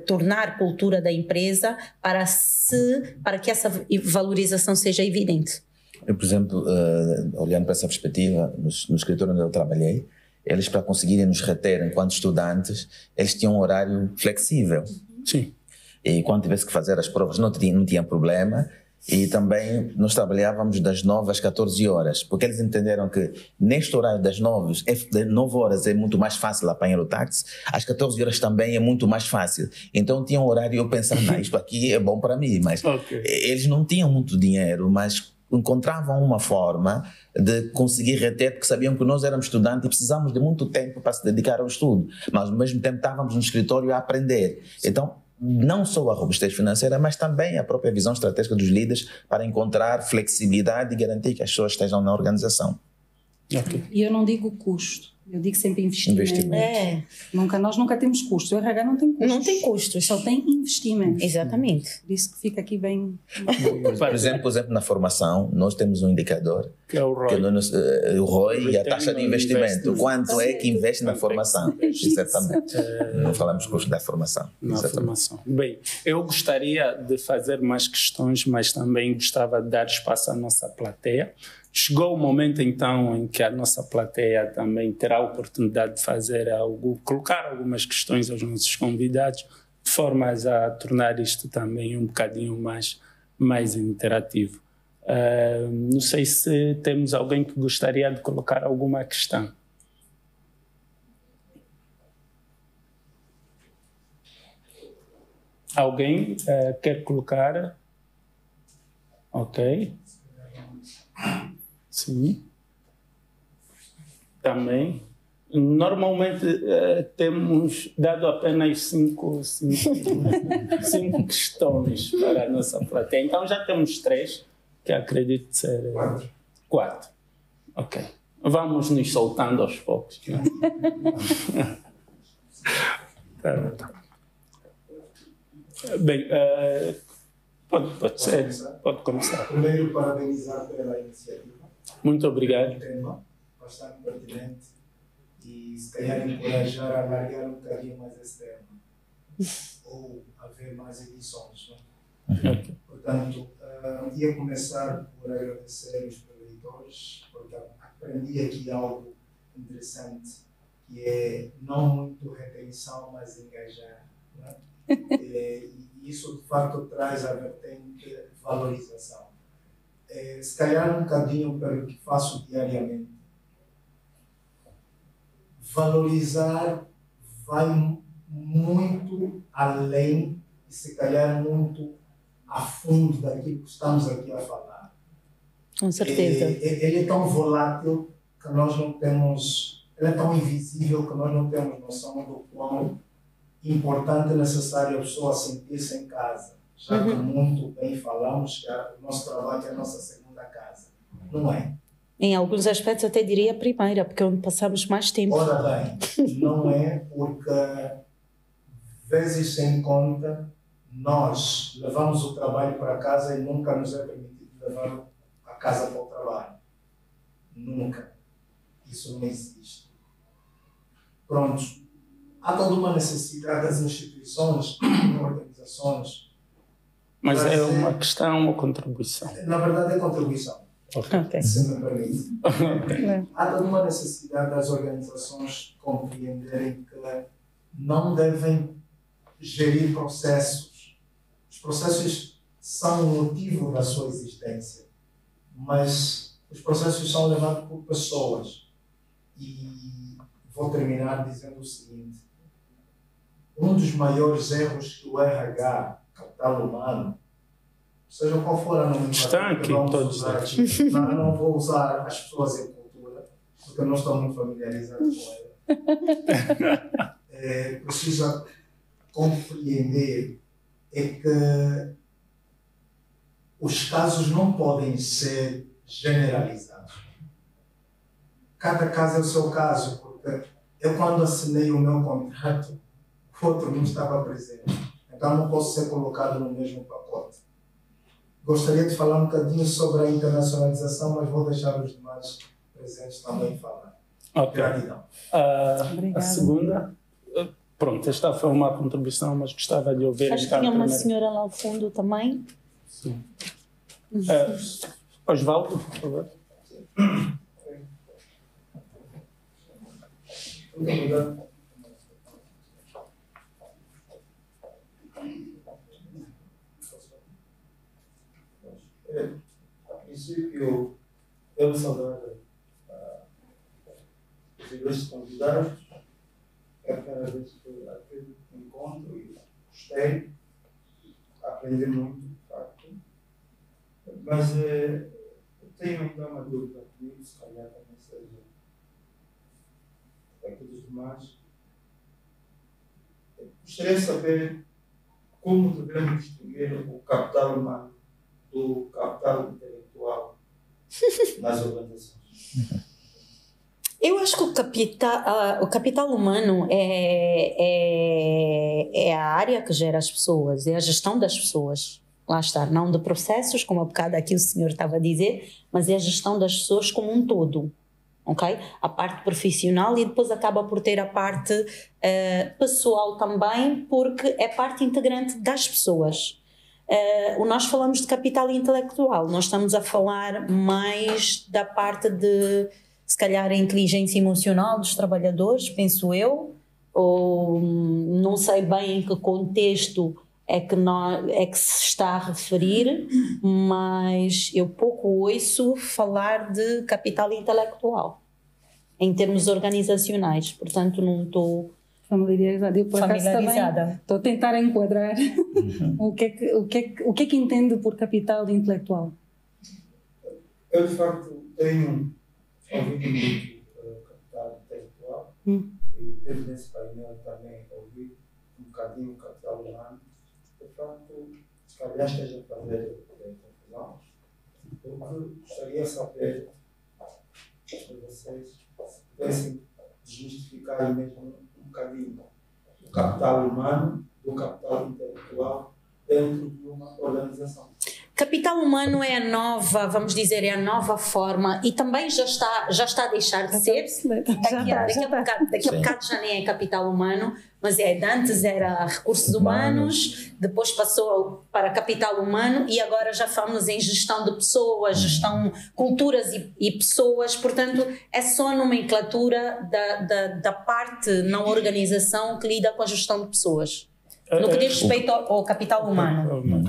tornar cultura da empresa para que essa valorização seja evidente. Eu, por exemplo, olhando para essa perspectiva, no escritório onde eu trabalhei, eles, para conseguirem nos reter enquanto estudantes, eles tinham um horário flexível. Sim. E quando tivesse que fazer as provas não tinha problema. E também nós trabalhávamos das 9 às 14 horas, porque eles entenderam que neste horário das 9 horas é muito mais fácil apanhar o táxi, às 14 horas também é muito mais fácil. Então tinha um horário e eu pensava, isto aqui é bom para mim, mas eles não tinham muito dinheiro, mas encontravam uma forma de conseguir reter, porque sabiam que nós éramos estudantes e precisávamos de muito tempo para se dedicar ao estudo, mas ao mesmo tempo estávamos no escritório a aprender. Então não só a robustez financeira, mas também a própria visão estratégica dos líderes para encontrar flexibilidade e garantir que as pessoas estejam na organização. Ok. E eu não digo custo, eu digo sempre investimento. Nós nunca temos custos. O RH não tem custos. Não tem custos. Só tem investimento. Exatamente. Por isso que fica aqui bem... Por exemplo, na formação, nós temos um indicador, Que é o ROI. que é o ROI e a taxa de investimento. Investment. Quanto é que investe na formação? Exatamente. Não falamos custo da formação. Na Exatamente. formação. Bem, eu gostaria de fazer mais questões, mas também gostava de dar espaço à nossa plateia. Chegou o momento, então, em que a nossa plateia também terá a oportunidade de fazer algo, colocar algumas questões aos nossos convidados, de formas a tornar isto também um bocadinho mais interativo. Não sei se temos alguém que gostaria de colocar alguma questão. Alguém quer colocar? Ok. Sim. Também. Normalmente temos dado apenas cinco questões para a nossa plateia. Então já temos 3, que acredito ser 4. Ok. Vamos nos soltando aos poucos. Né? Tá. Bem, pode ser. Pode começar. Primeiro, parabenizar pela iniciativa. Muito obrigado. Um tema bastante pertinente e, se calhar, encorajar a alargar um bocadinho mais esse tema. Ou haver mais edições. Okay. Portanto, ia começar por agradecer os leitores, porque aprendi aqui algo interessante, que é não muito retenção, mas engajar. Né? E isso, de facto, traz a vertente valorização. Se calhar um bocadinho pelo que faço diariamente. Valorizar vai muito além e, se calhar, muito a fundo daquilo que estamos aqui a falar. Com certeza. Ele é tão volátil que nós não temos... Ele é tão invisível que nós não temos noção do quão importante e necessário a pessoa sentir-se em casa. Já que muito bem falamos que o nosso trabalho é a nossa segunda casa. Não é? Em alguns aspectos até diria a primeira, porque é onde passamos mais tempo. Ora bem, não é, porque vezes sem conta nós levamos o trabalho para casa e nunca nos é permitido levar a casa para o trabalho. Nunca. Isso não existe. Pronto. Há toda uma necessidade das instituições, organizações. Mas é uma questão ou contribuição? Na verdade, é contribuição. Okay. Se me permite. Okay. Há toda uma necessidade das organizações compreenderem que não devem gerir processos. Os processos são o motivo da sua existência, mas os processos são levados por pessoas. E vou terminar dizendo o seguinte: um dos maiores erros que o RH, capital humano, seja qual for a nomenclatura, aqui todos aqui. Não vou usar as pessoas em cultura, porque eu não estou muito familiarizado com ela. Precisa compreender que os casos não podem ser generalizados. Cada caso é o seu caso, porque eu, quando assinei o meu contrato, o outro não estava presente. Então não posso ser colocado no mesmo pacote. Gostaria de falar um bocadinho sobre a internacionalização, mas vou deixar os demais presentes também falar. Okay. Gratidão. A segunda, pronto, esta foi uma contribuição, mas gostava de ouvir. Acho que então, tinha uma primeiro. senhora lá ao fundo também. Sim. Osvaldo, por favor. Muito obrigado. A princípio, eu saudar os ilustres convidados. É a primeira vez que aquele encontro e gostei, aprendi muito, de facto. Mas eu tenho ainda uma dúvida comigo, se calhar também seja aqui dos demais. Gostaria de saber como devemos distinguir o capital humano do capital intelectual nas organizações? Eu acho que o capital humano é a área que gera as pessoas, é a gestão das pessoas. Lá está, não de processos, como há bocado aqui o senhor estava a dizer, mas é a gestão das pessoas como um todo. Okay? A parte profissional e depois acaba por ter a parte pessoal também, porque é parte integrante das pessoas. Nós falamos de capital intelectual, nós estamos a falar mais da parte de, se calhar, a inteligência emocional dos trabalhadores, penso eu, ou não sei bem em que contexto é que se está a referir, mas eu pouco ouço falar de capital intelectual em termos organizacionais, portanto não estou familiarizada. Eu, por acaso, também estou a tentar enquadrar o que é que entende por capital intelectual. Eu, de facto, tenho ouvido muito capital intelectual e teve nesse painel também ouvido um bocadinho o capital humano. De facto, se calhar esteja a fazer confusão, porque gostaria de saber de vocês se pudessem desmistificar mesmo um bocadinho o capital humano do capital intelectual dentro de uma organização. Capital humano é a nova, vamos dizer, é a nova forma e também já está a deixar de ser. Daqui a bocado já nem é capital humano, mas de antes era recursos humanos, depois passou para capital humano e agora já falamos em gestão de pessoas, gestão, culturas e pessoas, portanto é só a nomenclatura da parte na organização que lida com a gestão de pessoas. No que diz respeito ao capital humano.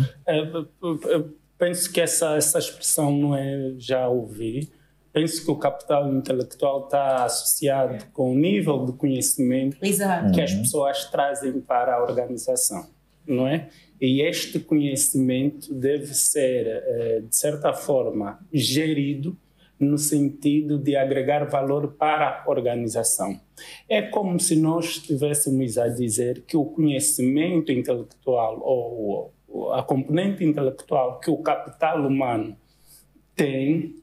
Penso que essa expressão não é já ouvi. Penso que o capital intelectual está associado com o nível de conhecimento que as pessoas trazem para a organização, não é? E este conhecimento deve ser, de certa forma, gerido no sentido de agregar valor para a organização. É como se nós estivéssemos a dizer que o conhecimento intelectual ou a componente intelectual que o capital humano tem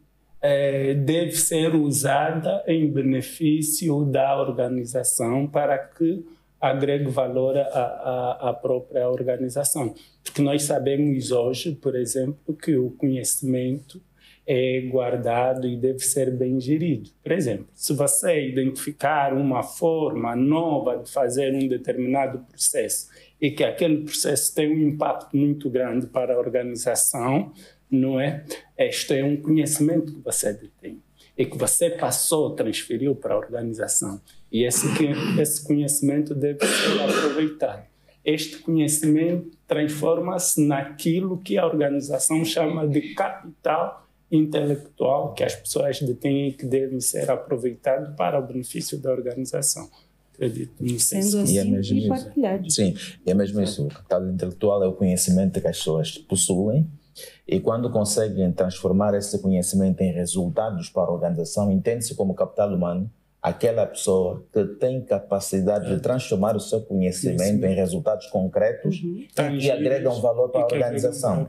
deve ser usada em benefício da organização para que agregue valor à própria organização. Porque nós sabemos hoje, por exemplo, que o conhecimento é guardado e deve ser bem gerido. Por exemplo, se você identificar uma forma nova de fazer um determinado processo e que aquele processo tem um impacto muito grande para a organização, não é? Este é um conhecimento que você detém e que você transferiu para a organização. E esse conhecimento deve ser aproveitado. Este conhecimento transforma-se naquilo que a organização chama de capital intelectual, que as pessoas detêm e que devem ser aproveitado para o benefício da organização. Acredito, não sei sendo assim e partilhado. Sim, e é mesmo isso. O capital intelectual é o conhecimento que as pessoas possuem e quando conseguem transformar esse conhecimento em resultados para a organização, entende-se como capital humano aquela pessoa que tem capacidade de transformar o seu conhecimento em resultados concretos e que agregam valor para a organização.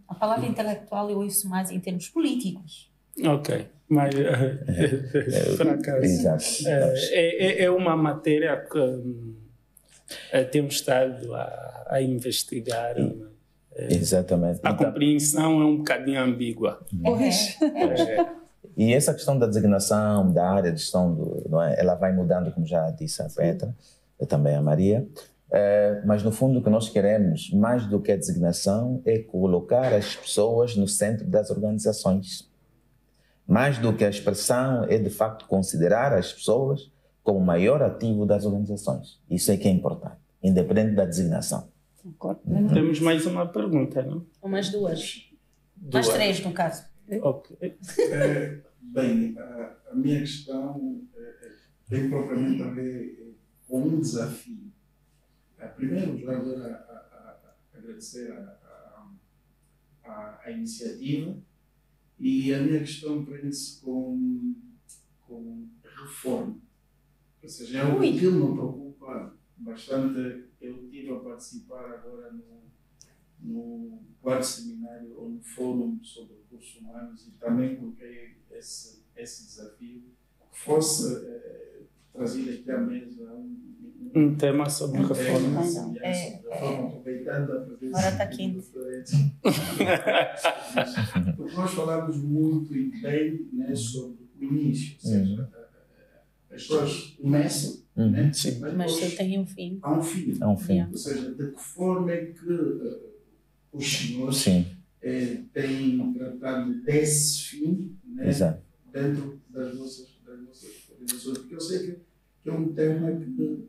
A palavra intelectual eu ouço mais em termos políticos. Ok, mas por acaso é uma matéria que temos estado a investigar. Exatamente. A compreensão é um bocadinho ambígua. E essa questão da designação da área de gestão, não é? Ela vai mudando, como já disse a Petra, e também a Maria. Mas no fundo o que nós queremos, mais do que a designação, é colocar as pessoas no centro das organizações. Mais do que a expressão é de facto considerar as pessoas como o maior ativo das organizações. Isso é que é importante, independente da designação. Temos mais uma pergunta, não? Umas duas. Mais três, no caso. Ok. Bem, a minha questão tem propriamente a ver com um desafio. Primeiro, já agora agradecer a iniciativa e a minha questão prende-se com reforma. Ou seja, é o que me preocupa bastante. Eu estive a participar agora no quarto seminário ou no fórum sobre recursos humanos e também coloquei esse desafio que fosse trazido aqui à mesa um tema sobre reforma. Aproveitando a presença. Agora está quente. Porque nós falamos muito e bem, né, sobre o início, ou seja, as pessoas começam, né, mas só tem um fim. Há um fim. É um fim. Ou seja, de que forma é que os senhores têm tratado desse fim, né, dentro das nossas organizações? Porque eu sei que é um tema que,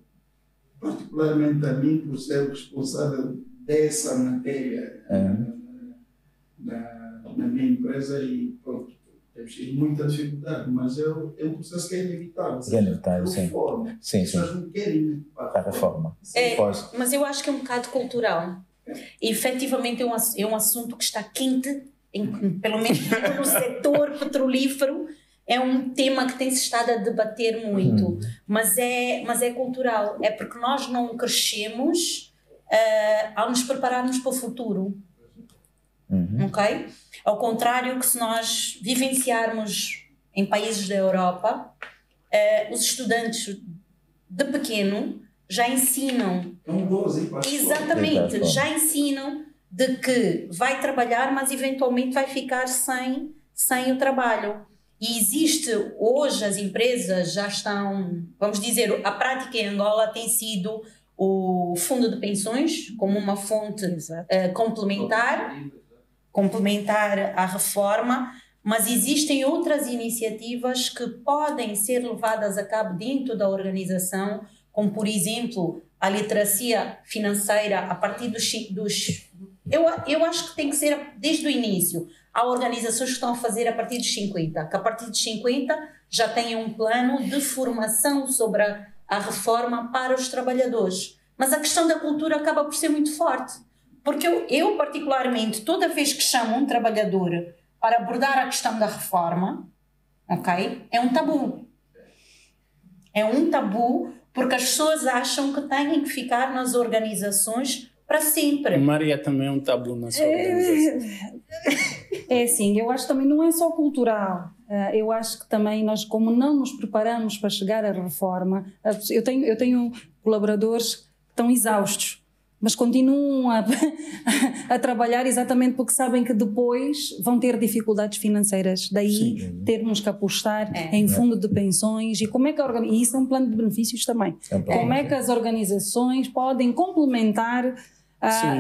particularmente a mim, por ser responsável dessa matéria na minha empresa, e pronto, temos tido muita dificuldade, mas é um processo que é inevitável. É inevitável, sim. Reforma. Sim, as pessoas não querem para a reforma. Mas eu acho que é um bocado cultural. E, efetivamente é um assunto que está quente, pelo menos no setor petrolífero. É um tema que tem-se estado a debater muito, mas é cultural. É porque nós não crescemos ao nos prepararmos para o futuro. Ok? Ao contrário que se nós vivenciarmos em países da Europa, os estudantes de pequeno já ensinam. Exatamente, já ensinam de que vai trabalhar, mas eventualmente vai ficar sem o trabalho. E existe, hoje as empresas já estão, vamos dizer, a prática em Angola tem sido o fundo de pensões como uma fonte complementar à reforma, mas existem outras iniciativas que podem ser levadas a cabo dentro da organização, como por exemplo a literacia financeira a partir dos eu acho que tem que ser desde o início. Há organizações que estão a fazer a partir dos 50, que a partir dos 50 já têm um plano de formação sobre a reforma para os trabalhadores. Mas a questão da cultura acaba por ser muito forte. Porque eu particularmente, toda vez que chamo um trabalhador para abordar a questão da reforma, ok? É um tabu. É um tabu porque as pessoas acham que têm que ficar nas organizações para sempre. Maria também é um tabu na sua organização. É assim, eu acho que também não é só cultural. Eu acho que também nós, como não nos preparamos para chegar à reforma, eu tenho colaboradores que estão exaustos, mas continuam a trabalhar exatamente porque sabem que depois vão ter dificuldades financeiras. Daí termos que apostar em fundo de pensões e como é que e isso é um plano de benefícios também. Como é que as organizações podem complementar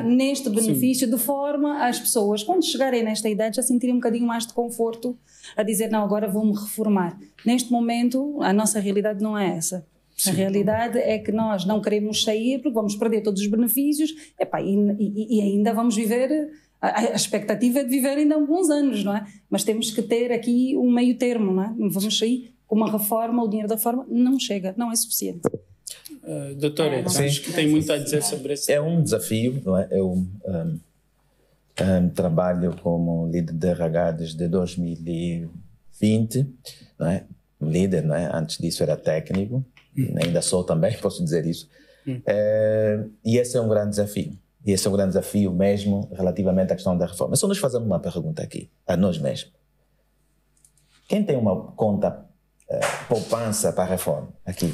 neste benefício de forma as pessoas, quando chegarem nesta idade, já sentirem um bocadinho mais de conforto a dizer, não, agora vou-me reformar. Neste momento, a nossa realidade não é essa. A realidade é que nós não queremos sair porque vamos perder todos os benefícios e ainda vamos viver, a expectativa é de viver ainda alguns anos, não é? Mas temos que ter aqui um meio termo, não é? Vamos sair com uma reforma, o dinheiro da reforma não chega, não é suficiente. Doutora, acho que tem muito a dizer sobre isso. É um desafio, não é? Eu trabalho como líder de RH desde 2020, não é? Líder, não é? Antes disso era técnico, ainda sou também, posso dizer isso. E esse é um grande desafio. E esse é um grande desafio mesmo relativamente à questão da reforma. Só nos fazemos uma pergunta aqui, a nós mesmos. Quem tem uma conta poupança para a reforma aqui?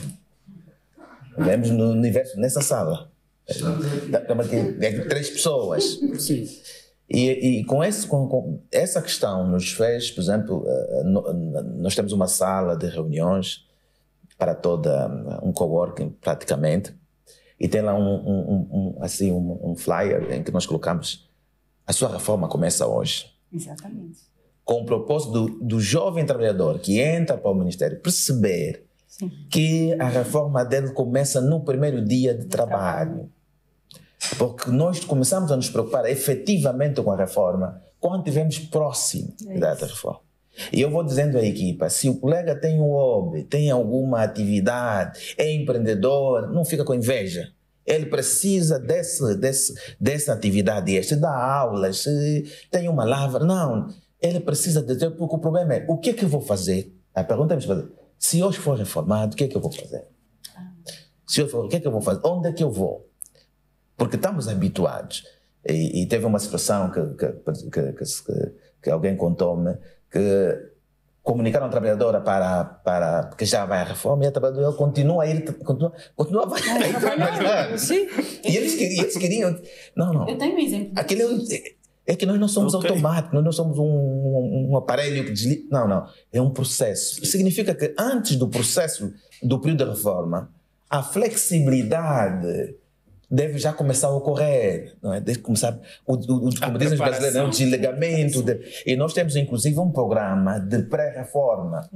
Vemos no universo, nessa sala. Estamos aqui 3 pessoas. Sim. E com essa questão nos fez, por exemplo, nós temos uma sala de reuniões para um coworking praticamente, e tem lá um flyer em que nós colocamos: a sua reforma começa hoje. Exatamente. Com o propósito do jovem trabalhador que entra para o Ministério perceber que a reforma dele começa no primeiro dia de trabalho. Porque nós começamos a nos preocupar efetivamente com a reforma quando estivermos próximo da reforma. E eu vou dizendo à equipa, se o colega tem um hobby, tem alguma atividade, é empreendedor, não fica com inveja. Ele precisa dessa atividade extra, dá aulas, tem uma lavra. Não, ele precisa dizer, porque o problema é, o que é que eu vou fazer? A pergunta é, se hoje for reformado, o que é que eu vou fazer? Se eu for, o que é que eu vou fazer? Onde é que eu vou? Porque estamos habituados. E teve uma situação que alguém contou-me, que comunicaram a trabalhadora para que já vai à reforma, e a trabalhadora continua a ir, continua a trabalhar. Sim. E eles queriam... Não. Eu tenho um exemplo. É que nós não somos automáticos, nós não somos um aparelho que desliga. Não. É um processo. Isso significa que antes do processo do período de reforma, a flexibilidade deve já começar a ocorrer, não é? Deve começar, como dizem os brasileiros, o desligamento. E nós temos, inclusive, um programa de pré-reforma,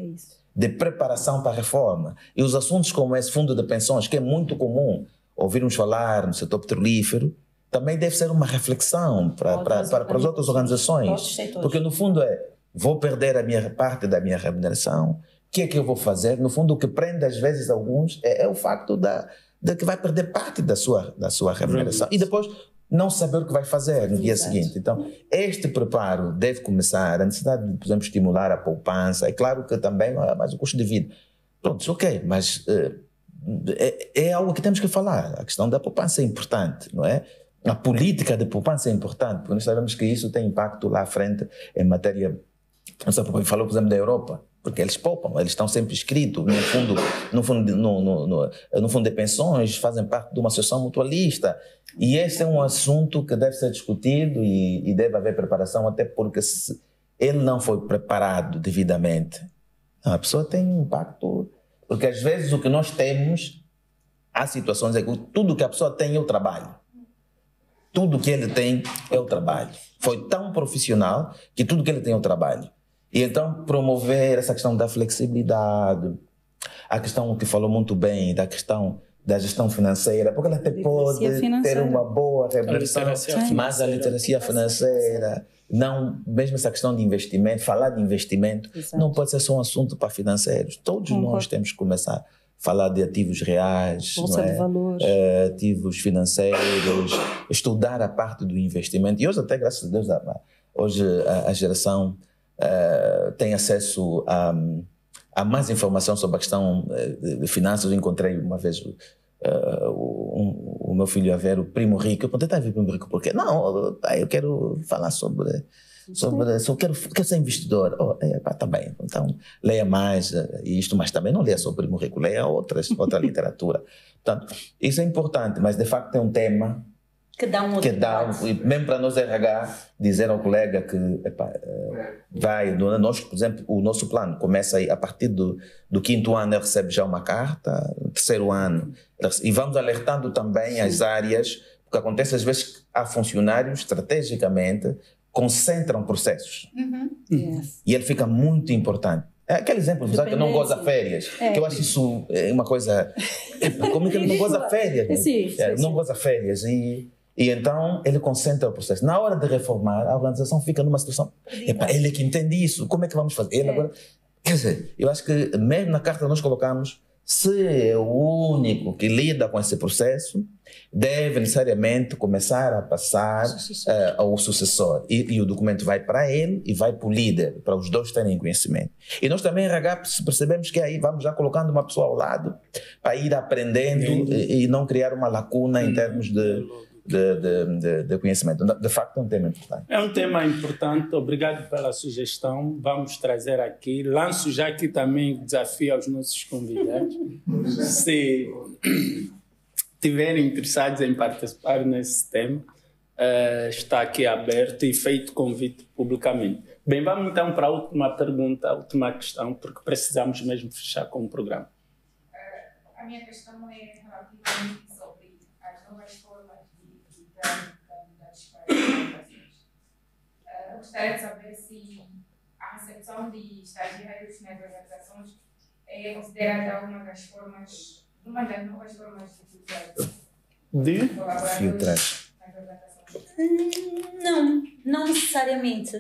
de preparação para a reforma. E os assuntos como esse fundo de pensões, que é muito comum ouvirmos falar no setor petrolífero, também deve ser uma reflexão para as outras organizações. Porque, no fundo, vou perder a minha parte da minha remuneração, o que é que eu vou fazer? No fundo, o que prende, às vezes, alguns é o facto de que vai perder parte da sua remuneração e depois não saber o que vai fazer no dia seguinte. Então, este preparo deve começar, a necessidade de, por exemplo, estimular a poupança. É claro que também há mais o custo de vida. Pronto, ok, mas é algo que temos que falar. A questão da poupança é importante, não é? A política de poupança é importante, porque nós sabemos que isso tem impacto lá à frente em matéria... Você falou, por exemplo, da Europa, porque eles poupam, eles estão sempre inscritos no fundo de pensões, fazem parte de uma associação mutualista. E esse é um assunto que deve ser discutido e deve haver preparação, até porque se ele não foi preparado devidamente, a pessoa tem um impacto. Porque às vezes o que nós temos, há situações em que tudo que a pessoa tem é o trabalho. Tudo que ele tem é o trabalho. Foi tão profissional que tudo que ele tem é o trabalho. E então promover essa questão da flexibilidade, a questão que falou muito bem, da questão da gestão financeira, porque ela até pode ter uma boa remuneração, mas a literacia financeira, não, mesmo essa questão de investimento, falar de investimento, não pode ser só um assunto para financeiros. Todos nós temos que começar a falar de ativos reais, bolsa de valores, ativos financeiros, estudar a parte do investimento. E hoje até, graças a Deus, hoje a geração tem acesso a mais informação sobre a questão de finanças. Eu encontrei uma vez o meu filho a ver o Primo Rico. Eu perguntei, está a ver o Primo Rico por quê? Não, eu quero falar sobre quero ser investidor. Tá bem, então leia mais isto, mas também não leia só o Primo Rico, leia outra literatura. Portanto, isso é importante, mas de facto é um tema que dá um outro mesmo para nós RH, dizer ao colega que nós, por exemplo, o nosso plano começa aí, a partir do 5º ano ele recebe já uma carta, no 3º ano, e vamos alertando também as áreas, porque acontece às vezes que há funcionários, estrategicamente, concentram processos. E ele fica muito importante. É aquele exemplo, que não goza férias, que eu acho isso uma coisa... Como é que ele não goza férias? Não goza férias e então ele concentra o processo. Na hora de reformar, a organização fica numa situação... ele é que entende isso, como é que vamos fazer? Ele agora... Quer dizer, eu acho que mesmo na carta nós colocamos, se é o único que lida com esse processo, deve necessariamente começar a passar ao sucessor. E o documento vai para ele e vai para o líder, para os dois terem conhecimento. E nós também, RH, percebemos que aí vamos já colocando uma pessoa ao lado para ir aprendendo e não criar uma lacuna em termos de conhecimento. De facto, é um tema importante. É um tema importante. Obrigado pela sugestão. Vamos trazer aqui. Lanço já aqui também desafio aos nossos convidados. Se estiverem interessados em participar nesse tema, está aqui aberto e feito convite publicamente. Bem, vamos então para a última pergunta, a última questão, porque precisamos mesmo fechar com o programa. A minha questão é relativamente sobre as novas formas de candidatos para as organizações. Eu gostaria de saber se a recepção de estagiários nas organizações é considerada uma das novas formas de filtrar nas organizações. Não necessariamente.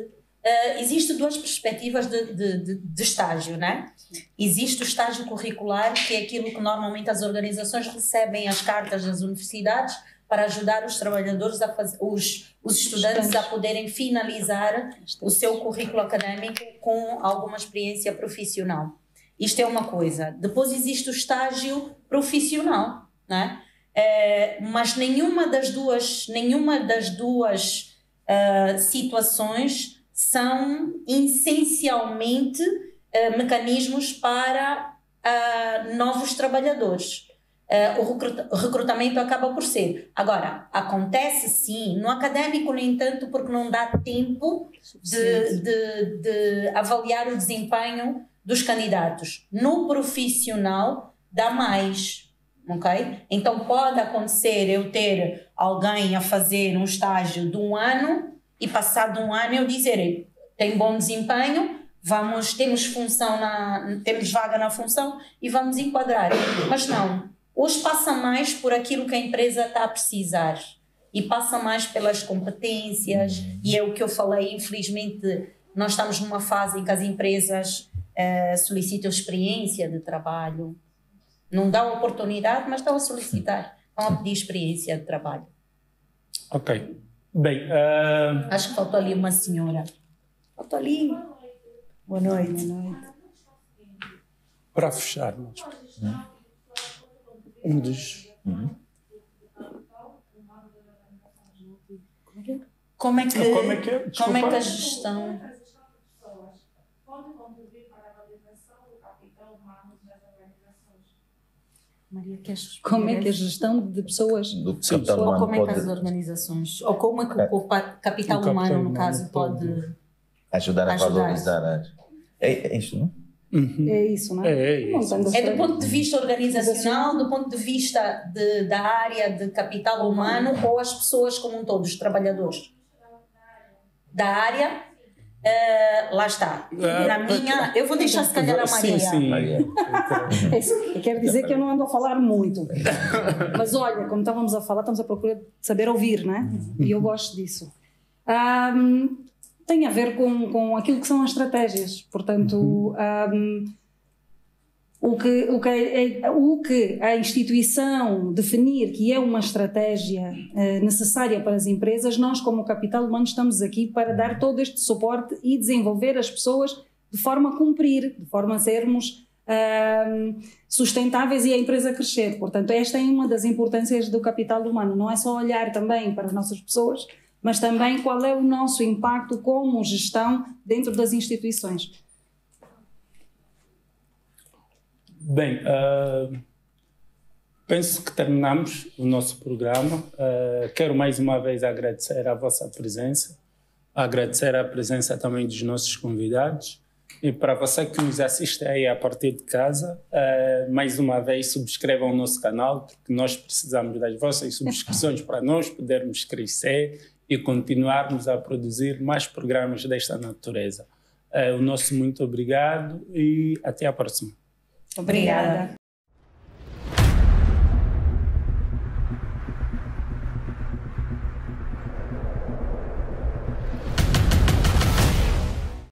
Existem duas perspectivas de estágio, né? Existe o estágio curricular, que é aquilo que normalmente as organizações recebem as cartas das universidades para ajudar os trabalhadores, os estudantes a poderem finalizar o seu currículo académico com alguma experiência profissional. Isto é uma coisa. Depois existe o estágio profissional, né? Mas nenhuma das duas situações são essencialmente mecanismos para novos trabalhadores. O recrutamento acaba por ser. Agora, acontece sim, no académico nem tanto, porque não dá tempo de avaliar o desempenho dos candidatos. No profissional dá mais, ok? Então pode acontecer eu ter alguém a fazer um estágio de 1 ano e passado 1 ano eu dizer, tem bom desempenho, temos vaga na função e vamos enquadrar. Mas não, hoje passa mais por aquilo que a empresa está a precisar e passa mais pelas competências, e é o que eu falei, infelizmente nós estamos numa fase em que as empresas solicitam experiência de trabalho, não dão oportunidade, mas estão a solicitar, estão a pedir experiência de trabalho. Ok, bem... Acho que faltou ali uma senhora. Faltou ali. Boa noite. Para fecharmos, um dos... Como é que a gestão... Maria, como é que a gestão de pessoas do capital humano como é que as organizações, ou como é que o capital humano, no caso, pode ajudar a valorizar é isto, não? É isso, não é? É do ponto de vista organizacional, do ponto de vista da área de capital humano, ou as pessoas como um todo, os trabalhadores da área. Lá está. Na minha, eu vou deixar se calhar a Maria. Sim. Eu quero dizer que eu não ando a falar muito, mas olha, como estávamos a falar, estamos à procura de saber ouvir, não é? E eu gosto disso. Tem a ver com aquilo que são as estratégias, portanto, o que a instituição definir que é uma estratégia necessária para as empresas, nós como capital humano estamos aqui para dar todo este suporte e desenvolver as pessoas de forma a cumprir, de forma a sermos sustentáveis e a empresa crescer. Portanto, esta é uma das importâncias do capital humano, não é só olhar também para as nossas pessoas, mas também qual é o nosso impacto como gestão dentro das instituições. Bem, penso que terminamos o nosso programa. Quero mais uma vez agradecer a vossa presença, agradecer a presença também dos nossos convidados, e para você que nos assiste aí a partir de casa, mais uma vez subscrevam o nosso canal, porque nós precisamos das vossas subscrições para nós podermos crescer e continuarmos a produzir mais programas desta natureza. O nosso muito obrigado e até a próxima. Obrigada.